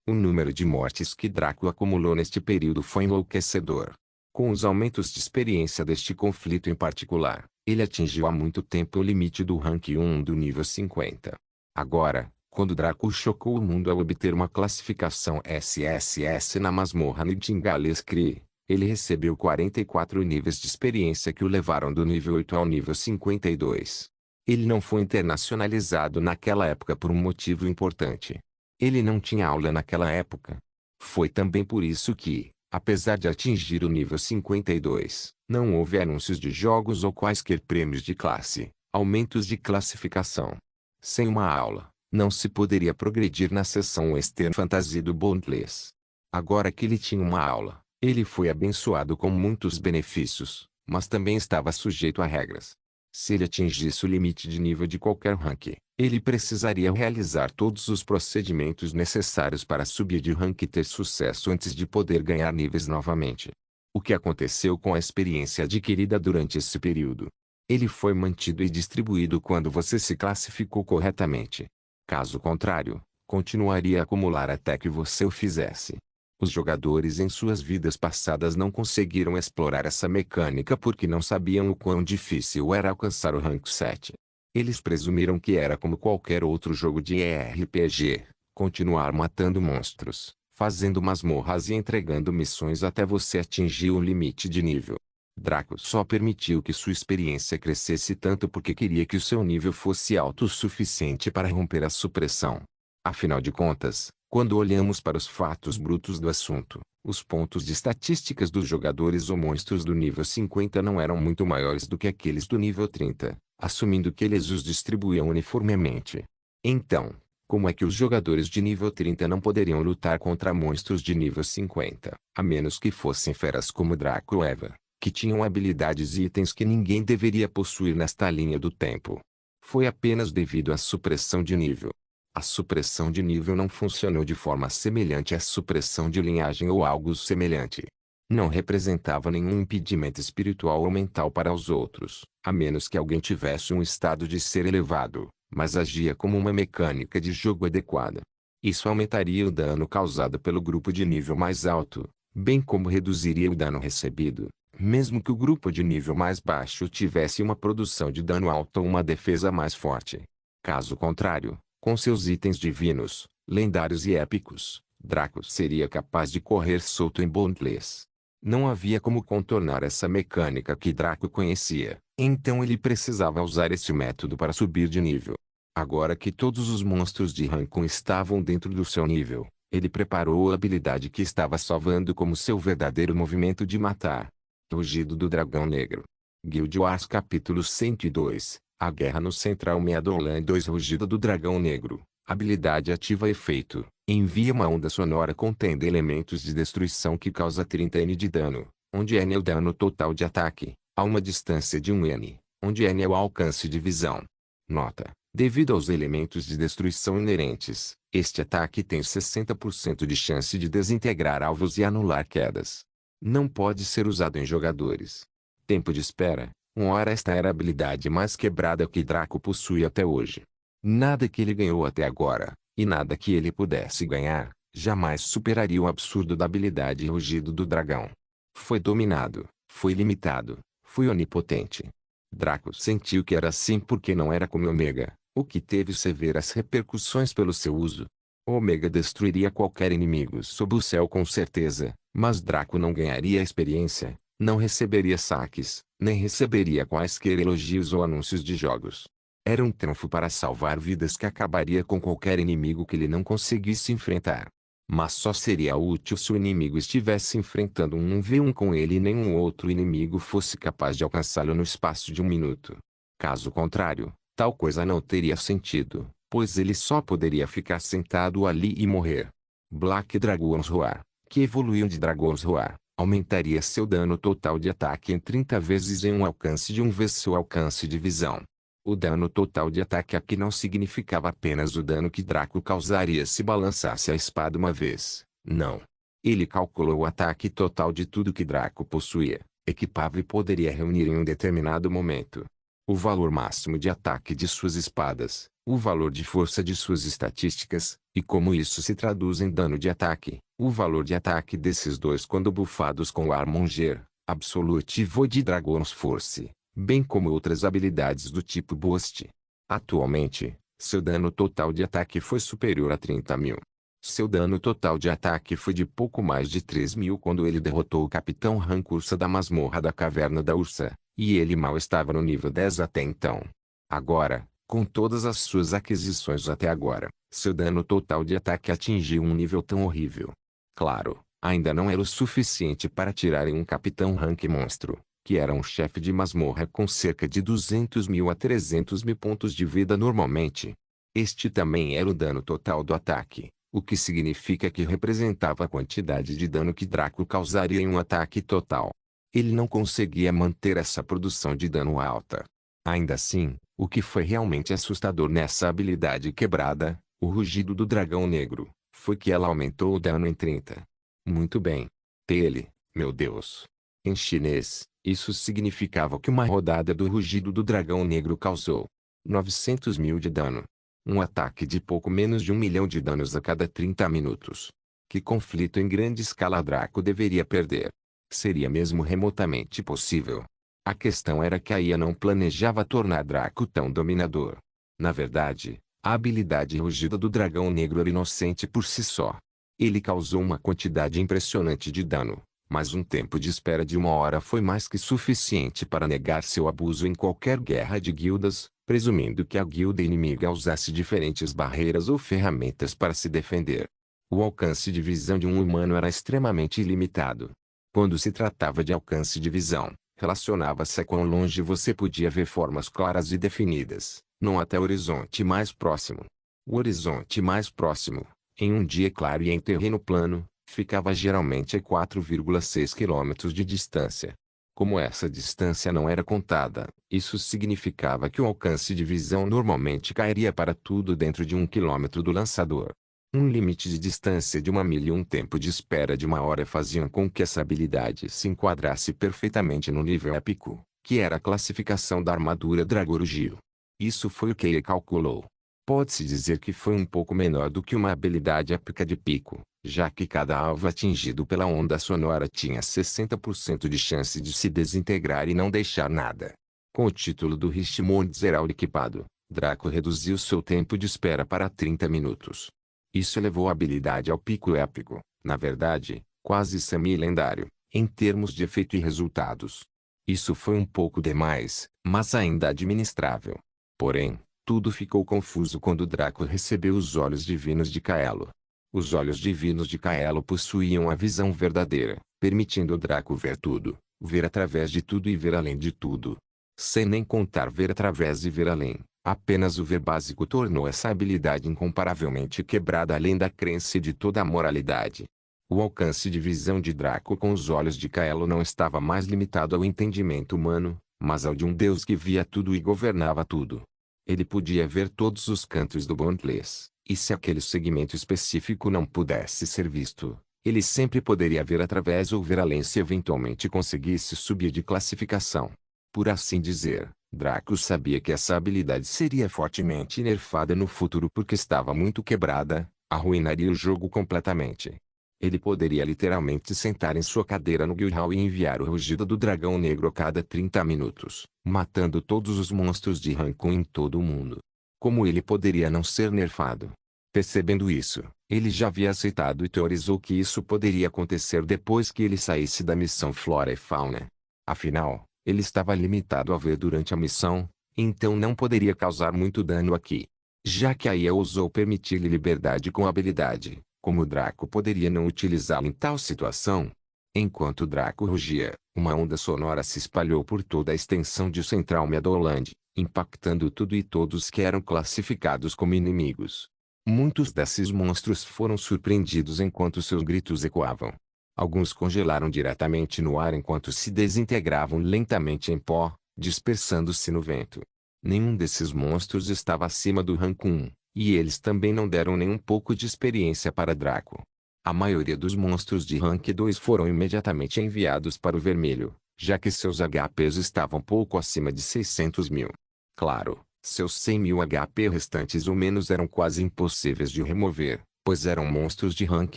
O número de mortes que Draco acumulou neste período foi enlouquecedor. Com os aumentos de experiência deste conflito em particular, ele atingiu há muito tempo o limite do rank 1 do nível 50. Agora, quando Draco chocou o mundo ao obter uma classificação SSS na masmorra Nightingale-Scree, ele recebeu 44 níveis de experiência que o levaram do nível 8 ao nível 52. Ele não foi internacionalizado naquela época por um motivo importante. Ele não tinha aula naquela época. Foi também por isso que, apesar de atingir o nível 52, não houve anúncios de jogos ou quaisquer prêmios de classe, aumentos de classificação. Sem uma aula, não se poderia progredir na seção Western Fantasy do Boundless. Agora que ele tinha uma aula, ele foi abençoado com muitos benefícios, mas também estava sujeito a regras. Se ele atingisse o limite de nível de qualquer rank, ele precisaria realizar todos os procedimentos necessários para subir de rank e ter sucesso antes de poder ganhar níveis novamente. O que aconteceu com a experiência adquirida durante esse período? Ele foi mantido e distribuído quando você se classificou corretamente. Caso contrário, continuaria a acumular até que você o fizesse. Os jogadores em suas vidas passadas não conseguiram explorar essa mecânica porque não sabiam o quão difícil era alcançar o rank 7. Eles presumiram que era como qualquer outro jogo de RPG, continuar matando monstros, fazendo masmorras e entregando missões até você atingir o limite de nível. Draco só permitiu que sua experiência crescesse tanto porque queria que o seu nível fosse alto o suficiente para romper a supressão. Afinal de contas, quando olhamos para os fatos brutos do assunto, os pontos de estatísticas dos jogadores ou monstros do nível 50 não eram muito maiores do que aqueles do nível 30, assumindo que eles os distribuíam uniformemente. Então, como é que os jogadores de nível 30 não poderiam lutar contra monstros de nível 50, a menos que fossem feras como Draco ou Eva, que tinham habilidades e itens que ninguém deveria possuir nesta linha do tempo? Foi apenas devido à supressão de nível. A supressão de nível não funcionou de forma semelhante à supressão de linhagem ou algo semelhante. Não representava nenhum impedimento espiritual ou mental para os outros, a menos que alguém tivesse um estado de ser elevado, mas agia como uma mecânica de jogo adequada. Isso aumentaria o dano causado pelo grupo de nível mais alto, bem como reduziria o dano recebido, mesmo que o grupo de nível mais baixo tivesse uma produção de dano alto ou uma defesa mais forte. Caso contrário, com seus itens divinos, lendários e épicos, Draco seria capaz de correr solto em Boundless. Não havia como contornar essa mecânica que Draco conhecia, então ele precisava usar este método para subir de nível. Agora que todos os monstros de rank 1 estavam dentro do seu nível, ele preparou a habilidade que estava salvando como seu verdadeiro movimento de matar. Rugido do Dragão Negro. Guild Wars Capítulo 102. A Guerra no Central Meadowland 2. Rugido do Dragão Negro. Habilidade ativa efeito. Envia uma onda sonora contendo elementos de destruição que causa 30 N de dano, onde N é o dano total de ataque. a uma distância de 1 n, onde n é o alcance de visão. Nota: devido aos elementos de destruição inerentes, este ataque tem 60% de chance de desintegrar alvos e anular quedas. Não pode ser usado em jogadores. Tempo de espera: 1 hora. Esta era a habilidade mais quebrada que Draco possui até hoje. Nada que ele ganhou até agora, e nada que ele pudesse ganhar, jamais superaria o absurdo da habilidade Rugido do Dragão. Foi dominado, foi limitado, foi onipotente. Draco sentiu que era assim porque não era como Ômega, o que teve severas repercussões pelo seu uso. Ômega destruiria qualquer inimigo sob o céu com certeza, mas Draco não ganharia experiência, não receberia saques, nem receberia quaisquer elogios ou anúncios de jogos. Era um trunfo para salvar vidas que acabaria com qualquer inimigo que ele não conseguisse enfrentar. Mas só seria útil se o inimigo estivesse enfrentando um 1v1 com ele e nenhum outro inimigo fosse capaz de alcançá-lo no espaço de 1 minuto. Caso contrário, tal coisa não teria sentido, pois ele só poderia ficar sentado ali e morrer. Black Dragon's Roar, que evoluiu de Dragon's Roar, aumentaria seu dano total de ataque em 30 vezes em um alcance de 1 vezes seu alcance de visão. O dano total de ataque aqui não significava apenas o dano que Draco causaria se balançasse a espada uma vez, não. Ele calculou o ataque total de tudo que Draco possuía, equipava e poderia reunir em um determinado momento. O valor máximo de ataque de suas espadas, o valor de força de suas estatísticas, e como isso se traduz em dano de ataque, o valor de ataque desses dois quando bufados com o Armonger, Absolute Void Dragon's Force, bem como outras habilidades do tipo Boost. Atualmente, seu dano total de ataque foi superior a 30.000. Seu dano total de ataque foi de pouco mais de 3.000 quando ele derrotou o Capitão Rank Ursa da masmorra da Caverna da Ursa, e ele mal estava no nível 10 até então. Agora, com todas as suas aquisições até agora, seu dano total de ataque atingiu um nível tão horrível. Claro, ainda não era o suficiente para tirarem um Capitão Rank monstro, que era um chefe de masmorra com cerca de 200.000 a 300.000 pontos de vida normalmente. Este também era o dano total do ataque, o que significa que representava a quantidade de dano que Draco causaria em um ataque total. Ele não conseguia manter essa produção de dano alta. Ainda assim, o que foi realmente assustador nessa habilidade quebrada, o Rugido do Dragão Negro, foi que ela aumentou o dano em 30. Muito bem. Tele, meu Deus. Em chinês, isso significava que uma rodada do Rugido do Dragão Negro causou 900.000 de dano. Um ataque de pouco menos de 1 milhão de danos a cada 30 minutos. Que conflito em grande escala Draco deveria perder? Seria mesmo remotamente possível? A questão era que a IA não planejava tornar Draco tão dominador. Na verdade, a habilidade Rugido do Dragão Negro era inocente por si só. Ele causou uma quantidade impressionante de dano, mas um tempo de espera de 1 hora foi mais que suficiente para negar seu abuso em qualquer guerra de guildas, presumindo que a guilda inimiga usasse diferentes barreiras ou ferramentas para se defender. O alcance de visão de um humano era extremamente ilimitado. Quando se tratava de alcance de visão, relacionava-se a quão longe você podia ver formas claras e definidas, não até o horizonte mais próximo. O horizonte mais próximo, em um dia claro e em terreno plano, ficava geralmente a 4,6 km de distância. Como essa distância não era contada, isso significava que o alcance de visão normalmente cairia para tudo dentro de 1 km do lançador. Um limite de distância de 1 milha e um tempo de espera de 1 hora faziam com que essa habilidade se enquadrasse perfeitamente no nível épico, que era a classificação da armadura Dragorugio. Isso foi o que ele calculou. Pode-se dizer que foi um pouco menor do que uma habilidade épica de pico, já que cada alvo atingido pela onda sonora tinha 60% de chance de se desintegrar e não deixar nada. Com o título do Richmond Zerald equipado, Draco reduziu seu tempo de espera para 30 minutos. Isso elevou a habilidade ao pico épico, na verdade, quase semi-lendário, em termos de efeito e resultados. Isso foi um pouco demais, mas ainda administrável. Porém, tudo ficou confuso quando Draco recebeu os olhos divinos de Kaelo. Os olhos divinos de Kaelo possuíam a visão verdadeira, permitindo Draco ver tudo, ver através de tudo e ver além de tudo. Sem nem contar ver através e ver além, apenas o ver básico tornou essa habilidade incomparavelmente quebrada além da crença e de toda a moralidade. O alcance de visão de Draco com os olhos de Kaelo não estava mais limitado ao entendimento humano, mas ao de um deus que via tudo e governava tudo. Ele podia ver todos os cantos do Boundless, e se aquele segmento específico não pudesse ser visto, ele sempre poderia ver através ou ver além se eventualmente conseguisse subir de classificação. Por assim dizer, Draco sabia que essa habilidade seria fortemente nerfada no futuro porque estava muito quebrada, arruinaria o jogo completamente. Ele poderia literalmente sentar em sua cadeira no Guild Hall e enviar o rugido do dragão negro a cada 30 minutos, matando todos os monstros de rank 1 em todo o mundo. Como ele poderia não ser nerfado? Percebendo isso, ele já havia aceitado e teorizou que isso poderia acontecer depois que ele saísse da missão Flora e Fauna. Afinal, ele estava limitado a ver durante a missão, então não poderia causar muito dano aqui. Já que a IA ousou permitir-lhe liberdade com a habilidade, como Draco poderia não utilizá-la em tal situação? Enquanto Draco rugia, uma onda sonora se espalhou por toda a extensão de Central Meadowland, impactando tudo e todos que eram classificados como inimigos. Muitos desses monstros foram surpreendidos enquanto seus gritos ecoavam. Alguns congelaram diretamente no ar enquanto se desintegravam lentamente em pó, dispersando-se no vento. Nenhum desses monstros estava acima do rank 1, e eles também não deram nem um pouco de experiência para Draco. A maioria dos monstros de rank 2 foram imediatamente enviados para o vermelho, já que seus HPs estavam pouco acima de 600 mil. Claro, seus 100 mil HP restantes ou menos eram quase impossíveis de remover, pois eram monstros de rank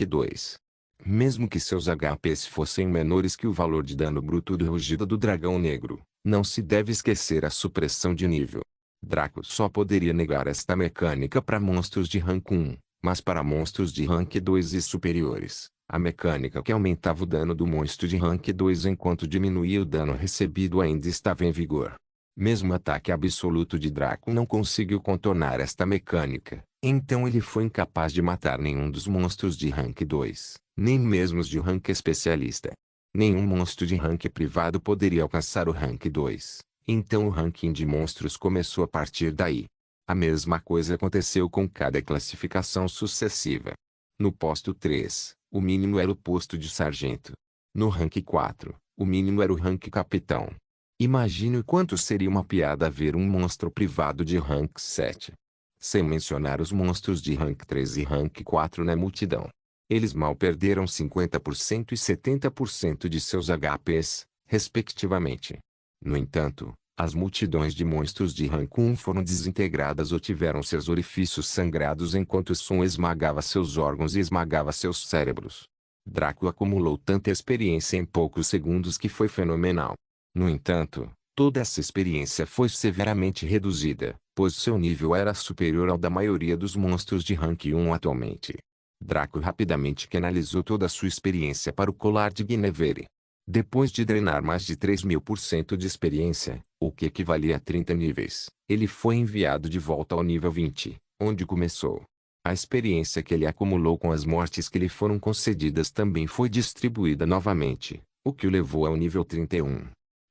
2. Mesmo que seus HPs fossem menores que o valor de dano bruto do rugido do dragão negro, não se deve esquecer a supressão de nível. Draco só poderia negar esta mecânica para monstros de rank 1, mas para monstros de rank 2 e superiores, a mecânica que aumentava o dano do monstro de rank 2 enquanto diminuía o dano recebido ainda estava em vigor. Mesmo o ataque absoluto de Draco não conseguiu contornar esta mecânica, então ele foi incapaz de matar nenhum dos monstros de rank 2, nem mesmo os de rank especialista. Nenhum monstro de rank privado poderia alcançar o rank 2, então o ranking de monstros começou a partir daí. A mesma coisa aconteceu com cada classificação sucessiva. No posto 3, o mínimo era o posto de sargento. No rank 4, o mínimo era o rank capitão. Imagine o quanto seria uma piada ver um monstro privado de rank 7. Sem mencionar os monstros de rank 3 e rank 4 na multidão. Eles mal perderam 50% e 70% de seus HPs, respectivamente. No entanto, as multidões de monstros de rank 1 foram desintegradas ou tiveram seus orifícios sangrados enquanto o som esmagava seus órgãos e esmagava seus cérebros. Draco acumulou tanta experiência em poucos segundos que foi fenomenal. No entanto, toda essa experiência foi severamente reduzida, pois seu nível era superior ao da maioria dos monstros de rank 1 atualmente. Draco rapidamente canalizou toda a sua experiência para o colar de Guinevere. Depois de drenar mais de 3.000% de experiência, o que equivalia a 30 níveis, ele foi enviado de volta ao nível 20, onde começou. A experiência que ele acumulou com as mortes que lhe foram concedidas também foi distribuída novamente, o que o levou ao nível 31.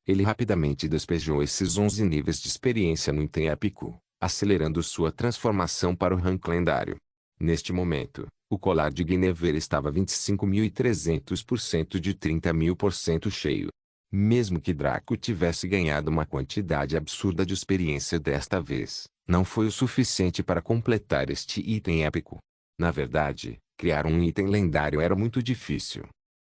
Ele rapidamente despejou esses 11 níveis de experiência no item épico, acelerando sua transformação para o rank lendário. Neste momento, o colar de Guinevere estava 25.300% de 30.000% cheio. Mesmo que Draco tivesse ganhado uma quantidade absurda de experiência desta vez, não foi o suficiente para completar este item épico. Na verdade, criar um item lendário era muito difícil.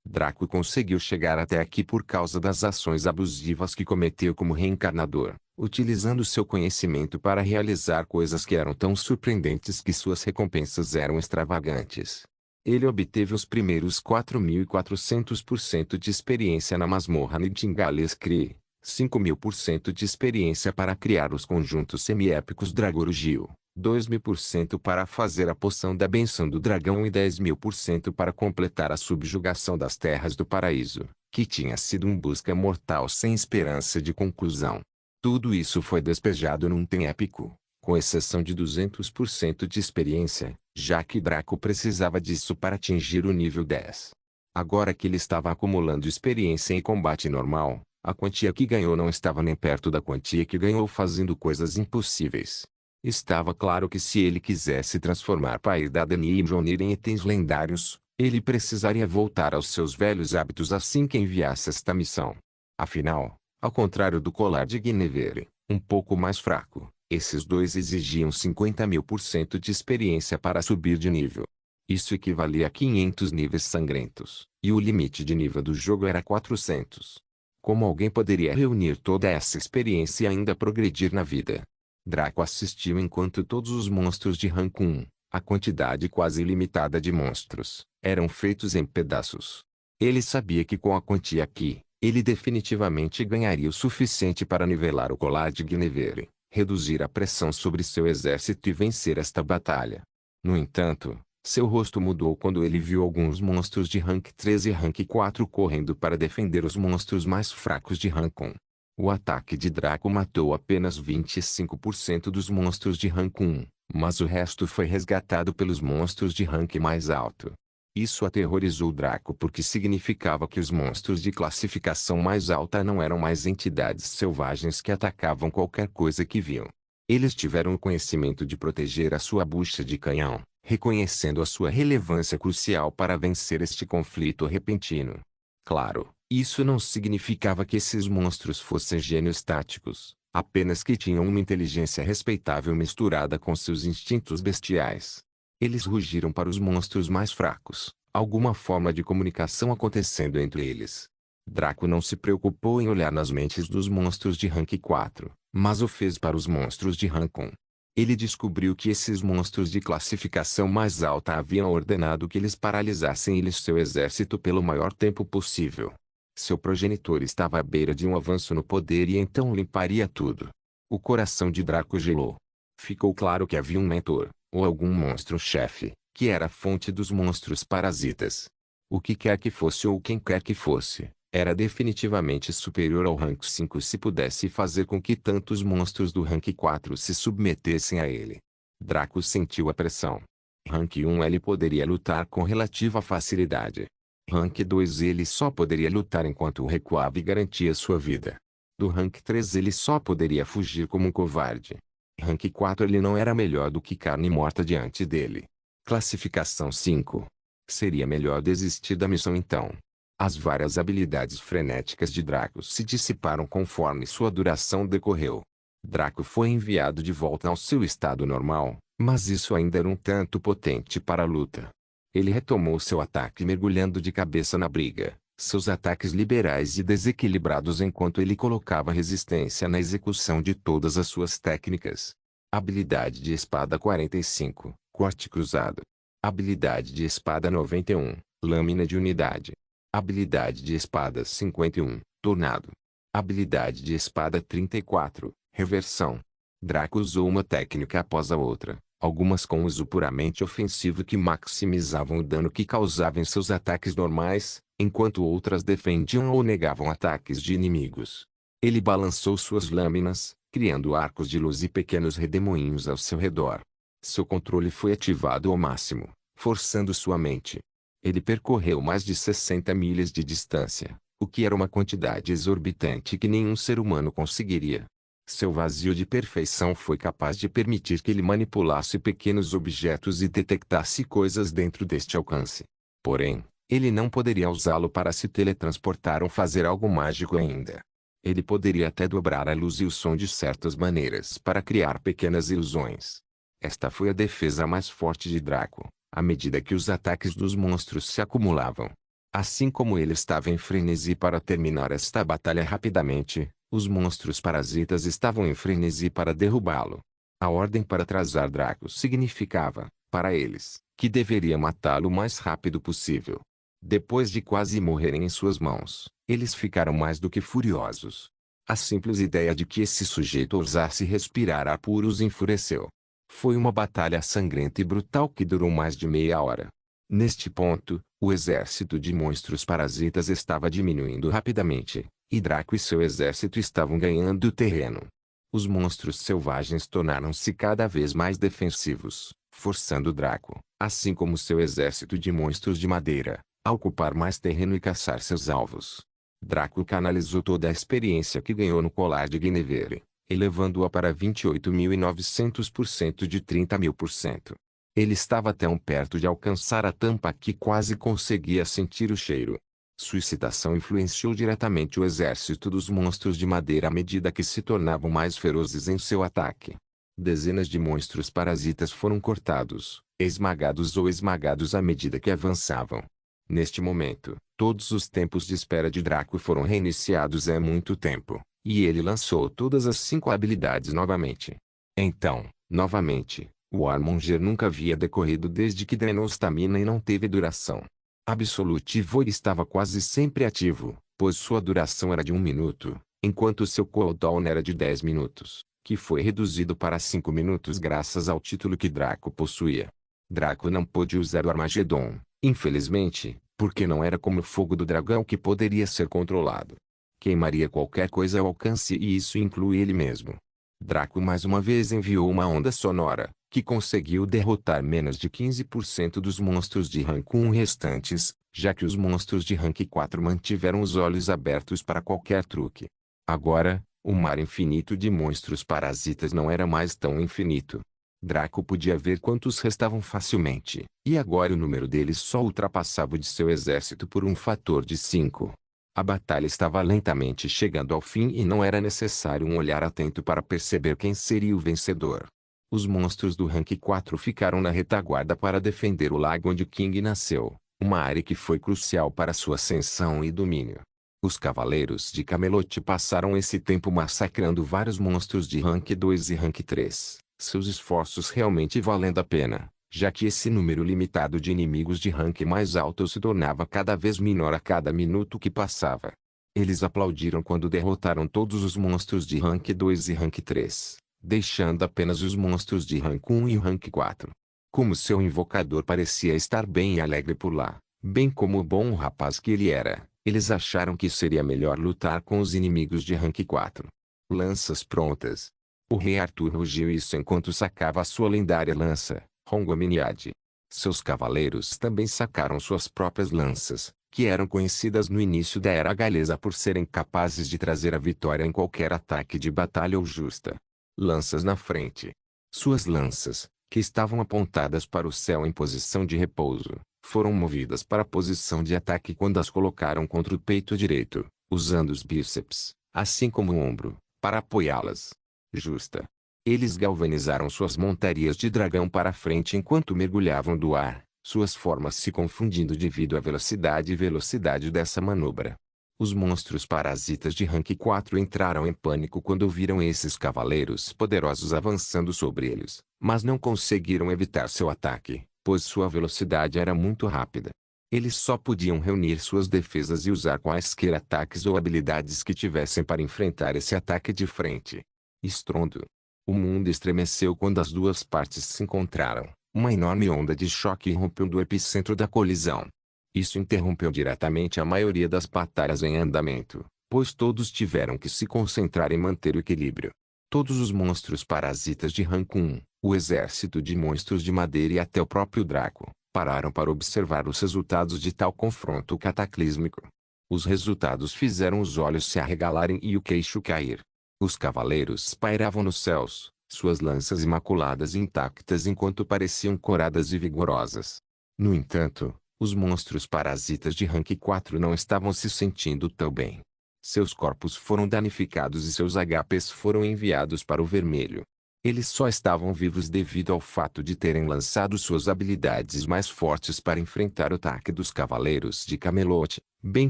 Draco conseguiu chegar até aqui por causa das ações abusivas que cometeu como reencarnador, utilizando seu conhecimento para realizar coisas que eram tão surpreendentes que suas recompensas eram extravagantes. Ele obteve os primeiros 4.400% de experiência na masmorra Nightingale's Cree, 5.000% de experiência para criar os conjuntos semi-épicos Dragorugil, 2.000% para fazer a poção da benção do dragão e 10.000% para completar a subjugação das terras do paraíso, que tinha sido um busca mortal sem esperança de conclusão. Tudo isso foi despejado num item épico, com exceção de 200% de experiência, já que Draco precisava disso para atingir o nível 10. Agora que ele estava acumulando experiência em combate normal, a quantia que ganhou não estava nem perto da quantia que ganhou fazendo coisas impossíveis. Estava claro que se ele quisesse transformar Pair da Dani e Mjolnir em itens lendários, Ele precisaria voltar aos seus velhos hábitos assim que enviasse esta missão. Afinal, ao contrário do colar de Guinevere, um pouco mais fraco, esses dois exigiam 50.000% de experiência para subir de nível. Isso equivalia a 500 níveis sangrentos, e o limite de nível do jogo era 400. Como alguém poderia reunir toda essa experiência e ainda progredir na vida? Draco assistiu enquanto todos os monstros de rank 1, a quantidade quase ilimitada de monstros, eram feitos em pedaços. Ele sabia que com a quantia aqui, ele definitivamente ganharia o suficiente para nivelar o colar de Guinevere, reduzir a pressão sobre seu exército e vencer esta batalha. No entanto, seu rosto mudou quando ele viu alguns monstros de rank 3 e rank 4 correndo para defender os monstros mais fracos de rank 1. O ataque de Draco matou apenas 25% dos monstros de rank 1, mas o resto foi resgatado pelos monstros de rank mais alto. Isso aterrorizou Draco porque significava que os monstros de classificação mais alta não eram mais entidades selvagens que atacavam qualquer coisa que viam. Eles tiveram o conhecimento de proteger a sua bucha de canhão, reconhecendo a sua relevância crucial para vencer este conflito repentino. Claro, isso não significava que esses monstros fossem gênios táticos, apenas que tinham uma inteligência respeitável misturada com seus instintos bestiais. Eles rugiram para os monstros mais fracos, alguma forma de comunicação acontecendo entre eles. Draco não se preocupou em olhar nas mentes dos monstros de rank 4, mas o fez para os monstros de rank 1. Ele descobriu que esses monstros de classificação mais alta haviam ordenado que eles paralisassem ele e seu exército pelo maior tempo possível. Seu progenitor estava à beira de um avanço no poder e então limparia tudo. O coração de Draco gelou. Ficou claro que havia um mentor, ou algum monstro-chefe, que era a fonte dos monstros parasitas. O que quer que fosse ou quem quer que fosse, era definitivamente superior ao rank 5 se pudesse fazer com que tantos monstros do rank 4 se submetessem a ele. Draco sentiu a pressão. Rank 1 ele poderia lutar com relativa facilidade. Rank 2 ele só poderia lutar enquanto recuava e garantia sua vida. Do rank 3 ele só poderia fugir como um covarde. Rank 4 ele não era melhor do que carne morta diante dele. Classificação 5. Seria melhor desistir da missão então. As várias habilidades frenéticas de Draco se dissiparam conforme sua duração decorreu. Draco foi enviado de volta ao seu estado normal, mas isso ainda era um tanto potente para a luta. Ele retomou seu ataque mergulhando de cabeça na briga, seus ataques liberais e desequilibrados enquanto ele colocava resistência na execução de todas as suas técnicas. Habilidade de espada 45, corte cruzado. Habilidade de espada 91, lâmina de unidade. Habilidade de espada 51, tornado. Habilidade de espada 34, reversão. Draco usou uma técnica após a outra, algumas com uso puramente ofensivo que maximizavam o dano que causava em seus ataques normais, enquanto outras defendiam ou negavam ataques de inimigos. Ele balançou suas lâminas, criando arcos de luz e pequenos redemoinhos ao seu redor. Seu controle foi ativado ao máximo, forçando sua mente. Ele percorreu mais de 60 milhas de distância, o que era uma quantidade exorbitante que nenhum ser humano conseguiria. Seu vazio de perfeição foi capaz de permitir que ele manipulasse pequenos objetos e detectasse coisas dentro deste alcance. Porém, ele não poderia usá-lo para se teletransportar ou fazer algo mágico ainda. Ele poderia até dobrar a luz e o som de certas maneiras para criar pequenas ilusões. Esta foi a defesa mais forte de Draco, à medida que os ataques dos monstros se acumulavam. Assim como ele estava em frenesi para terminar esta batalha rapidamente, os monstros parasitas estavam em frenesi para derrubá-lo. A ordem para atrasar Draco significava, para eles, que deveria matá-lo o mais rápido possível. Depois de quase morrerem em suas mãos, eles ficaram mais do que furiosos. A simples ideia de que esse sujeito ousasse respirar ar puro os enfureceu. Foi uma batalha sangrenta e brutal que durou mais de meia hora. Neste ponto, o exército de monstros parasitas estava diminuindo rapidamente, e Draco e seu exército estavam ganhando terreno. Os monstros selvagens tornaram-se cada vez mais defensivos, forçando Draco, assim como seu exército de monstros de madeira, a ocupar mais terreno e caçar seus alvos. Draco canalizou toda a experiência que ganhou no colar de Guinevere, elevando-a para 28.900% de 30.000%. Ele estava tão perto de alcançar a tampa que quase conseguia sentir o cheiro. Sua excitação influenciou diretamente o exército dos monstros de madeira à medida que se tornavam mais ferozes em seu ataque. Dezenas de monstros parasitas foram cortados, esmagados ou esmagados à medida que avançavam. Neste momento, todos os tempos de espera de Draco foram reiniciados há muito tempo, e ele lançou todas as 5 habilidades novamente. Então, novamente, o Armonger nunca havia decorrido desde que drenou stamina e não teve duração. Absolute Void estava quase sempre ativo, pois sua duração era de 1 minuto, enquanto seu cooldown era de 10 minutos, que foi reduzido para 5 minutos graças ao título que Draco possuía. Draco não pôde usar o Armagedon, infelizmente, porque não era como o fogo do dragão que poderia ser controlado. Queimaria qualquer coisa ao alcance e isso inclui ele mesmo. Draco mais uma vez enviou uma onda sonora, que conseguiu derrotar menos de 15% dos monstros de rank 1 restantes, já que os monstros de rank 4 mantiveram os olhos abertos para qualquer truque. Agora, o mar infinito de monstros parasitas não era mais tão infinito. Draco podia ver quantos restavam facilmente, e agora o número deles só ultrapassava o de seu exército por um fator de 5. A batalha estava lentamente chegando ao fim e não era necessário um olhar atento para perceber quem seria o vencedor. Os monstros do rank 4 ficaram na retaguarda para defender o lago onde King nasceu, uma área que foi crucial para sua ascensão e domínio. Os cavaleiros de Camelot passaram esse tempo massacrando vários monstros de rank 2 e rank 3, seus esforços realmente valendo a pena, já que esse número limitado de inimigos de rank mais alto se tornava cada vez menor a cada minuto que passava. Eles aplaudiram quando derrotaram todos os monstros de rank 2 e rank 3, deixando apenas os monstros de rank 1 e rank 4. Como seu invocador parecia estar bem e alegre por lá, bem como o bom rapaz que ele era, eles acharam que seria melhor lutar com os inimigos de rank 4. Lanças prontas. O rei Arthur rugiu isso enquanto sacava a sua lendária lança, Rongominiad. Seus cavaleiros também sacaram suas próprias lanças, que eram conhecidas no início da Era Galesa por serem capazes de trazer a vitória em qualquer ataque de batalha ou justa. Lanças na frente. Suas lanças, que estavam apontadas para o céu em posição de repouso, foram movidas para a posição de ataque quando as colocaram contra o peito direito, usando os bíceps, assim como o ombro, para apoiá-las. Justa. Eles galvanizaram suas montarias de dragão para frente enquanto mergulhavam do ar, suas formas se confundindo devido à velocidade e velocidade dessa manobra. Os monstros parasitas de rank 4 entraram em pânico quando viram esses cavaleiros poderosos avançando sobre eles, mas não conseguiram evitar seu ataque, pois sua velocidade era muito rápida. Eles só podiam reunir suas defesas e usar quaisquer ataques ou habilidades que tivessem para enfrentar esse ataque de frente. Estrondo. O mundo estremeceu quando as duas partes se encontraram. Uma enorme onda de choque irrompeu do epicentro da colisão. Isso interrompeu diretamente a maioria das batalhas em andamento, pois todos tiveram que se concentrar em manter o equilíbrio. Todos os monstros parasitas de rank 1, o exército de monstros de madeira e até o próprio Draco, pararam para observar os resultados de tal confronto cataclísmico. Os resultados fizeram os olhos se arregalarem e o queixo cair. Os cavaleiros pairavam nos céus, suas lanças imaculadas e intactas enquanto pareciam coradas e vigorosas. No entanto, os monstros parasitas de rank 4 não estavam se sentindo tão bem. Seus corpos foram danificados e seus HPs foram enviados para o vermelho. Eles só estavam vivos devido ao fato de terem lançado suas habilidades mais fortes para enfrentar o ataque dos cavaleiros de Camelot, bem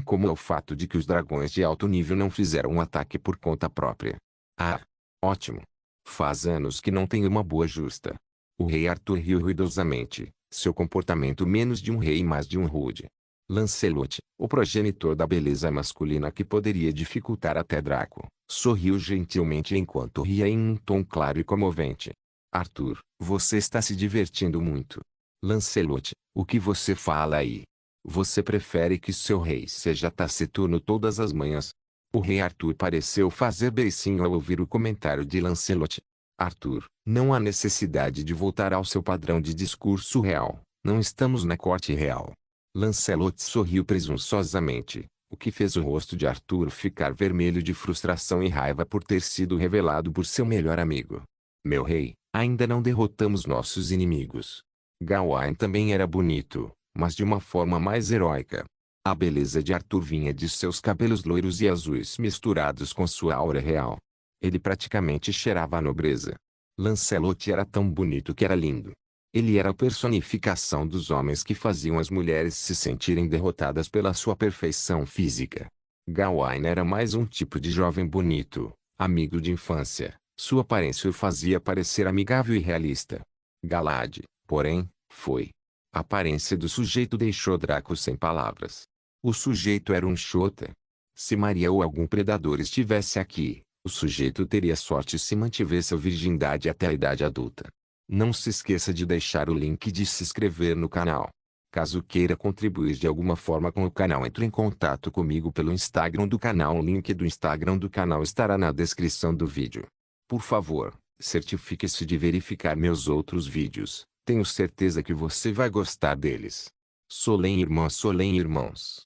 como ao fato de que os dragões de alto nível não fizeram um ataque por conta própria. Ah! Ótimo! Faz anos que não tenho uma boa justa. O rei Arthur riu ruidosamente, seu comportamento menos de um rei e mais de um rude. Lancelot, o progenitor da beleza masculina que poderia dificultar até Draco, sorriu gentilmente enquanto ria em um tom claro e comovente. Arthur, você está se divertindo muito. Lancelot, o que você fala aí? Você prefere que seu rei seja taciturno todas as manhãs? O rei Arthur pareceu fazer beicinho ao ouvir o comentário de Lancelot. Arthur, não há necessidade de voltar ao seu padrão de discurso real, não estamos na corte real. Lancelot sorriu presunçosamente, o que fez o rosto de Arthur ficar vermelho de frustração e raiva por ter sido revelado por seu melhor amigo. Meu rei, ainda não derrotamos nossos inimigos. Gawain também era bonito, mas de uma forma mais heróica. A beleza de Arthur vinha de seus cabelos loiros e azuis misturados com sua aura real. Ele praticamente cheirava a nobreza. Lancelot era tão bonito que era lindo. Ele era a personificação dos homens que faziam as mulheres se sentirem derrotadas pela sua perfeição física. Gawain era mais um tipo de jovem bonito, amigo de infância. Sua aparência o fazia parecer amigável e realista. Galad, porém, foi. A aparência do sujeito deixou Draco sem palavras. O sujeito era um chota. Se Maria ou algum predador estivesse aqui, o sujeito teria sorte se mantivesse a virgindade até a idade adulta. Não se esqueça de deixar o link de se inscrever no canal. Caso queira contribuir de alguma forma com o canal, entre em contato comigo pelo Instagram do canal. O link do Instagram do canal estará na descrição do vídeo. Por favor, certifique-se de verificar meus outros vídeos. Tenho certeza que você vai gostar deles. Solem irmãos.